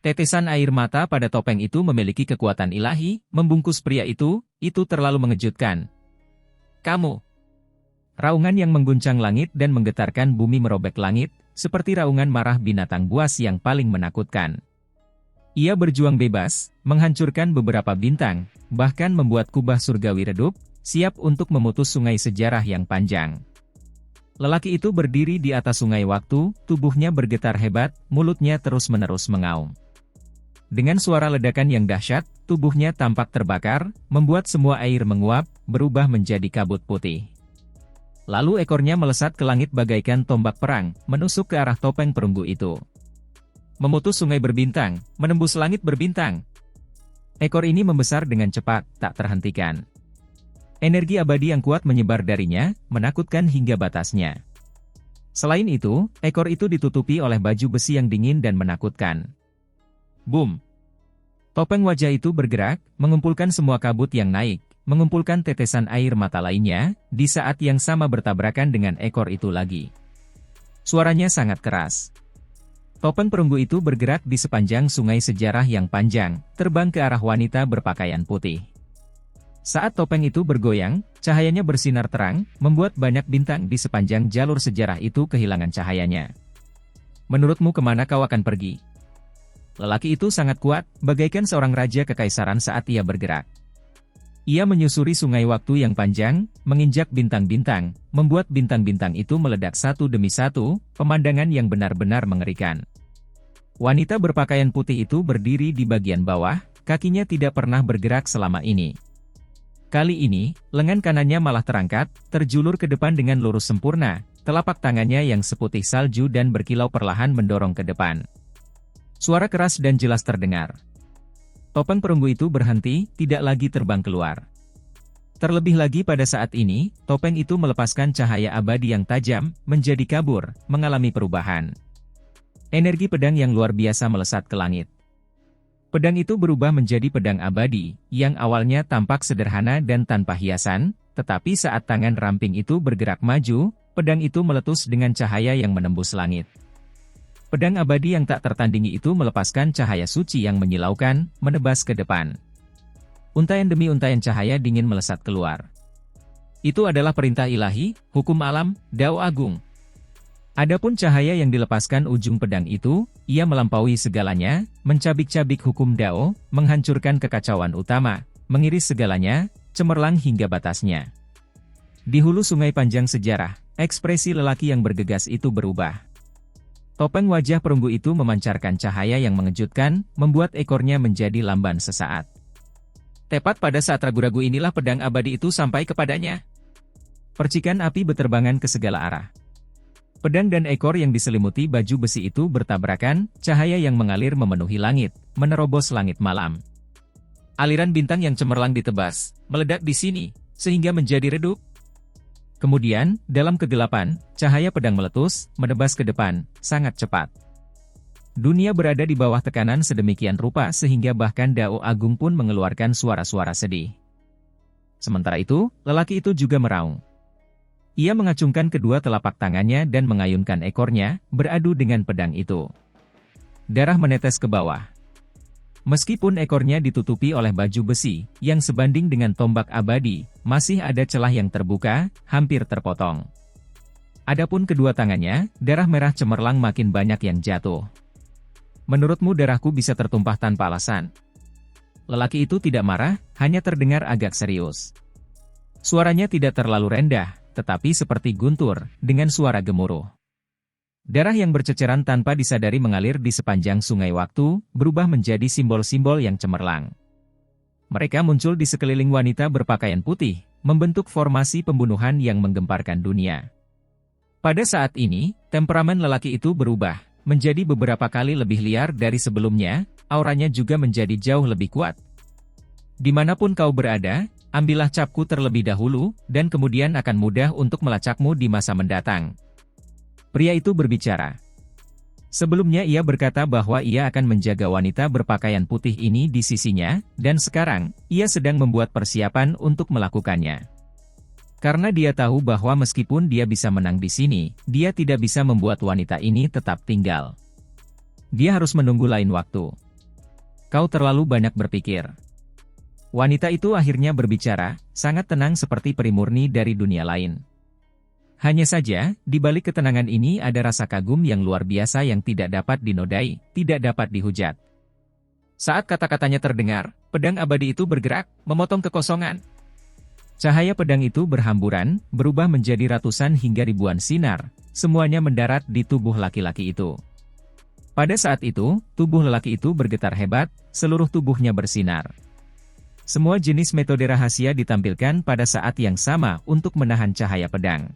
Tetesan air mata pada topeng itu memiliki kekuatan ilahi, membungkus pria itu terlalu mengejutkan. Kamu. Raungan yang mengguncang langit dan menggetarkan bumi merobek langit, seperti raungan marah binatang buas yang paling menakutkan. Ia berjuang bebas, menghancurkan beberapa bintang, bahkan membuat kubah surgawi redup, siap untuk memutus sungai sejarah yang panjang. Lelaki itu berdiri di atas sungai waktu, tubuhnya bergetar hebat, mulutnya terus-menerus mengaum. Dengan suara ledakan yang dahsyat, tubuhnya tampak terbakar, membuat semua air menguap, berubah menjadi kabut putih. Lalu ekornya melesat ke langit bagaikan tombak perang, menusuk ke arah topeng perunggu itu. Memutus sungai berbintang, menembus langit berbintang. Ekor ini membesar dengan cepat, tak terhentikan. Energi abadi yang kuat menyebar darinya, menakutkan hingga batasnya. Selain itu, ekor itu ditutupi oleh baju besi yang dingin dan menakutkan. Boom! Topeng wajah itu bergerak, mengumpulkan semua kabut yang naik, mengumpulkan tetesan air mata lainnya, di saat yang sama bertabrakan dengan ekor itu lagi. Suaranya sangat keras. Topeng perunggu itu bergerak di sepanjang sungai sejarah yang panjang, terbang ke arah wanita berpakaian putih. Saat topeng itu bergoyang, cahayanya bersinar terang, membuat banyak bintang di sepanjang jalur sejarah itu kehilangan cahayanya. Menurutmu kemana kau akan pergi? Lelaki itu sangat kuat, bagaikan seorang raja kekaisaran saat ia bergerak. Ia menyusuri sungai waktu yang panjang, menginjak bintang-bintang, membuat bintang-bintang itu meledak satu demi satu, pemandangan yang benar-benar mengerikan. Wanita berpakaian putih itu berdiri di bagian bawah, kakinya tidak pernah bergerak selama ini. Kali ini, lengan kanannya malah terangkat, terjulur ke depan dengan lurus sempurna, telapak tangannya yang seputih salju dan berkilau perlahan mendorong ke depan. Suara keras dan jelas terdengar. Topeng perunggu itu berhenti, tidak lagi terbang keluar. Terlebih lagi pada saat ini, topeng itu melepaskan cahaya abadi yang tajam, menjadi kabur, mengalami perubahan. Energi pedang yang luar biasa melesat ke langit. Pedang itu berubah menjadi pedang abadi, yang awalnya tampak sederhana dan tanpa hiasan, tetapi saat tangan ramping itu bergerak maju, pedang itu meletus dengan cahaya yang menembus langit. Pedang abadi yang tak tertandingi itu melepaskan cahaya suci yang menyilaukan, menebas ke depan. Untaian demi untaian cahaya dingin melesat keluar. Itu adalah perintah ilahi, hukum alam, Dao Agung. Adapun cahaya yang dilepaskan ujung pedang itu, ia melampaui segalanya, mencabik-cabik hukum Dao, menghancurkan kekacauan utama, mengiris segalanya, cemerlang hingga batasnya. Di hulu sungai panjang sejarah, ekspresi lelaki yang bergegas itu berubah. Topeng wajah perunggu itu memancarkan cahaya yang mengejutkan, membuat ekornya menjadi lamban sesaat. Tepat pada saat ragu-ragu inilah pedang abadi itu sampai kepadanya. Percikan api berterbangan ke segala arah. Pedang dan ekor yang diselimuti baju besi itu bertabrakan, cahaya yang mengalir memenuhi langit, menerobos langit malam. Aliran bintang yang cemerlang ditebas, meledak di sini, sehingga menjadi redup. Kemudian, dalam kegelapan, cahaya pedang meletus, menebas ke depan, sangat cepat. Dunia berada di bawah tekanan sedemikian rupa sehingga bahkan Dao Agung pun mengeluarkan suara-suara sedih. Sementara itu, lelaki itu juga meraung. Ia mengacungkan kedua telapak tangannya dan mengayunkan ekornya, beradu dengan pedang itu. Darah menetes ke bawah. Meskipun ekornya ditutupi oleh baju besi, yang sebanding dengan tombak abadi, masih ada celah yang terbuka, hampir terpotong. Adapun kedua tangannya, darah merah cemerlang makin banyak yang jatuh. Menurutmu darahku bisa tertumpah tanpa alasan? Lelaki itu tidak marah, hanya terdengar agak serius. Suaranya tidak terlalu rendah, tetapi seperti guntur, dengan suara gemuruh. Darah yang berceceran tanpa disadari mengalir di sepanjang sungai waktu, berubah menjadi simbol-simbol yang cemerlang. Mereka muncul di sekeliling wanita berpakaian putih, membentuk formasi pembunuhan yang menggemparkan dunia. Pada saat ini, temperamen lelaki itu berubah, menjadi beberapa kali lebih liar dari sebelumnya, auranya juga menjadi jauh lebih kuat. Dimanapun kau berada, ambillah capku terlebih dahulu, dan kemudian akan mudah untuk melacakmu di masa mendatang. Pria itu berbicara. Sebelumnya ia berkata bahwa ia akan menjaga wanita berpakaian putih ini di sisinya, dan sekarang, ia sedang membuat persiapan untuk melakukannya. Karena dia tahu bahwa meskipun dia bisa menang di sini, dia tidak bisa membuat wanita ini tetap tinggal. Dia harus menunggu lain waktu. Kau terlalu banyak berpikir. Wanita itu akhirnya berbicara, sangat tenang seperti peri murni dari dunia lain. Hanya saja, di balik ketenangan ini ada rasa kagum yang luar biasa yang tidak dapat dinodai, tidak dapat dihujat. Saat kata-katanya terdengar, pedang abadi itu bergerak, memotong kekosongan. Cahaya pedang itu berhamburan, berubah menjadi ratusan hingga ribuan sinar, semuanya mendarat di tubuh laki-laki itu. Pada saat itu, tubuh lelaki itu bergetar hebat, seluruh tubuhnya bersinar. Semua jenis metode rahasia ditampilkan pada saat yang sama untuk menahan cahaya pedang.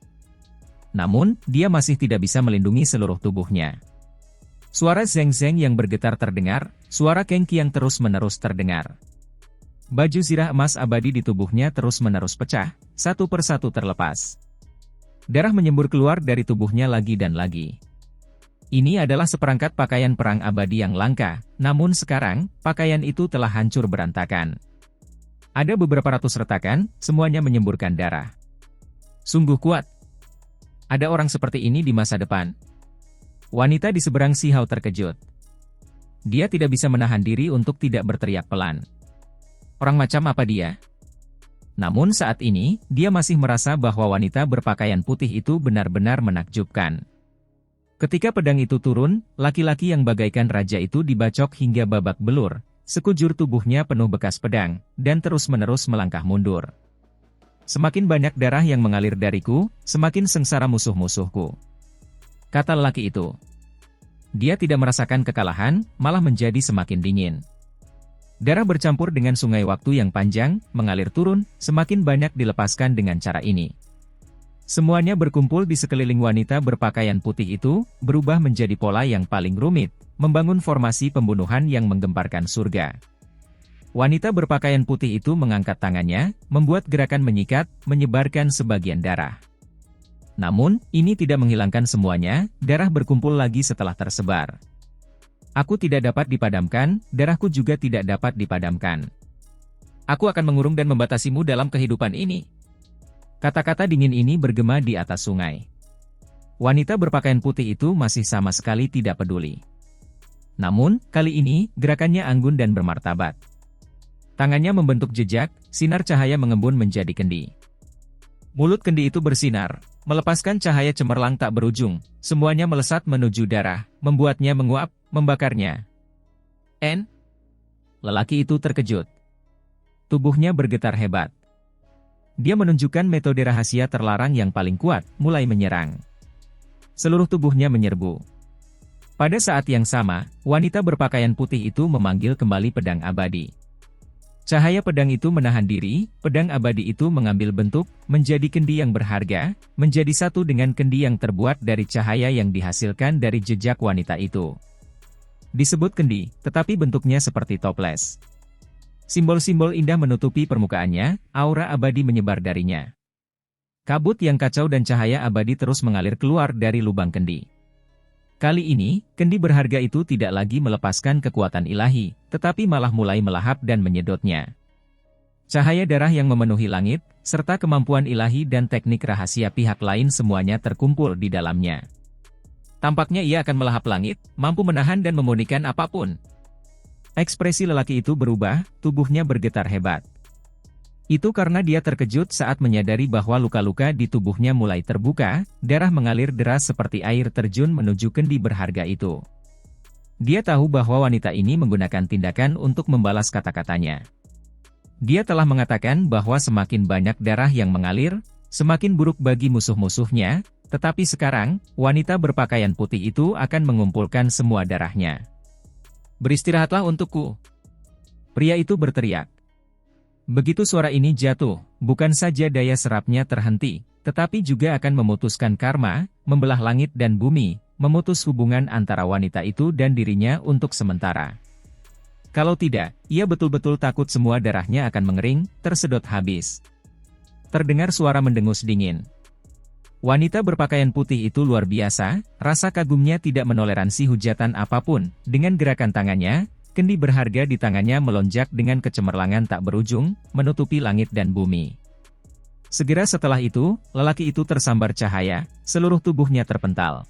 Namun, dia masih tidak bisa melindungi seluruh tubuhnya. Suara zeng-zeng yang bergetar terdengar, suara kengki yang terus-menerus terdengar. Baju zirah emas abadi di tubuhnya terus-menerus pecah, satu persatu terlepas. Darah menyembur keluar dari tubuhnya lagi dan lagi. Ini adalah seperangkat pakaian perang abadi yang langka, namun sekarang, pakaian itu telah hancur berantakan. Ada beberapa ratus retakan, semuanya menyemburkan darah. Sungguh kuat. Ada orang seperti ini di masa depan. Wanita di seberang Si Hao terkejut. Dia tidak bisa menahan diri untuk tidak berteriak pelan. Orang macam apa dia? Namun saat ini, dia masih merasa bahwa wanita berpakaian putih itu benar-benar menakjubkan. Ketika pedang itu turun, laki-laki yang bagaikan raja itu dibacok hingga babak belur, sekujur tubuhnya penuh bekas pedang, dan terus-menerus melangkah mundur. Semakin banyak darah yang mengalir dariku, semakin sengsara musuh-musuhku, kata lelaki itu. Dia tidak merasakan kekalahan, malah menjadi semakin dingin. Darah bercampur dengan sungai waktu yang panjang, mengalir turun, semakin banyak dilepaskan dengan cara ini. Semuanya berkumpul di sekeliling wanita berpakaian putih itu, berubah menjadi pola yang paling rumit, membangun formasi pembunuhan yang menggemparkan surga. Wanita berpakaian putih itu mengangkat tangannya, membuat gerakan menyikat, menyebarkan sebagian darah. Namun, ini tidak menghilangkan semuanya, darah berkumpul lagi setelah tersebar. Aku tidak dapat dipadamkan, darahku juga tidak dapat dipadamkan. Aku akan mengurung dan membatasimu dalam kehidupan ini. Kata-kata dingin ini bergema di atas sungai. Wanita berpakaian putih itu masih sama sekali tidak peduli. Namun, kali ini, gerakannya anggun dan bermartabat. Tangannya membentuk jejak, sinar cahaya mengembun menjadi kendi. Mulut kendi itu bersinar, melepaskan cahaya cemerlang tak berujung, semuanya melesat menuju darah, membuatnya menguap, membakarnya. Lelaki itu terkejut. Tubuhnya bergetar hebat. Dia menunjukkan metode rahasia terlarang yang paling kuat, mulai menyerang. Seluruh tubuhnya menyerbu. Pada saat yang sama, wanita berpakaian putih itu memanggil kembali pedang abadi. Cahaya pedang itu menahan diri, pedang abadi itu mengambil bentuk, menjadi kendi yang berharga, menjadi satu dengan kendi yang terbuat dari cahaya yang dihasilkan dari jejak wanita itu. Disebut kendi, tetapi bentuknya seperti toples. Simbol-simbol indah menutupi permukaannya, aura abadi menyebar darinya. Kabut yang kacau dan cahaya abadi terus mengalir keluar dari lubang kendi. Kali ini, kendi berharga itu tidak lagi melepaskan kekuatan ilahi, tetapi malah mulai melahap dan menyedotnya. Cahaya darah yang memenuhi langit, serta kemampuan ilahi dan teknik rahasia pihak lain semuanya terkumpul di dalamnya. Tampaknya ia akan melahap langit, mampu menahan dan memurnikan apapun. Ekspresi lelaki itu berubah, tubuhnya bergetar hebat. Itu karena dia terkejut saat menyadari bahwa luka-luka di tubuhnya mulai terbuka, darah mengalir deras seperti air terjun menuju kendi berharga itu. Dia tahu bahwa wanita ini menggunakan tindakan untuk membalas kata-katanya. Dia telah mengatakan bahwa semakin banyak darah yang mengalir, semakin buruk bagi musuh-musuhnya, tetapi sekarang, wanita berpakaian putih itu akan mengumpulkan semua darahnya. Beristirahatlah untukku. Pria itu berteriak. Begitu suara ini jatuh, bukan saja daya serapnya terhenti, tetapi juga akan memutuskan karma, membelah langit dan bumi, memutus hubungan antara wanita itu dan dirinya untuk sementara. Kalau tidak, ia betul-betul takut semua darahnya akan mengering, tersedot habis. Terdengar suara mendengus dingin. Wanita berpakaian putih itu luar biasa, rasa kagumnya tidak menoleransi hujatan apapun, dengan gerakan tangannya, kendi berharga di tangannya melonjak dengan kecemerlangan tak berujung, menutupi langit dan bumi. Segera setelah itu, lelaki itu tersambar cahaya, seluruh tubuhnya terpental.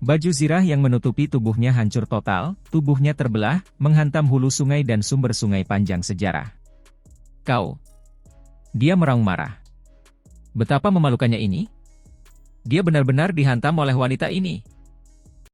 Baju zirah yang menutupi tubuhnya hancur total, tubuhnya terbelah, menghantam hulu sungai dan sumber sungai panjang sejarah. Kau! Dia meraung marah. Betapa memalukannya ini? Dia benar-benar dihantam oleh wanita ini.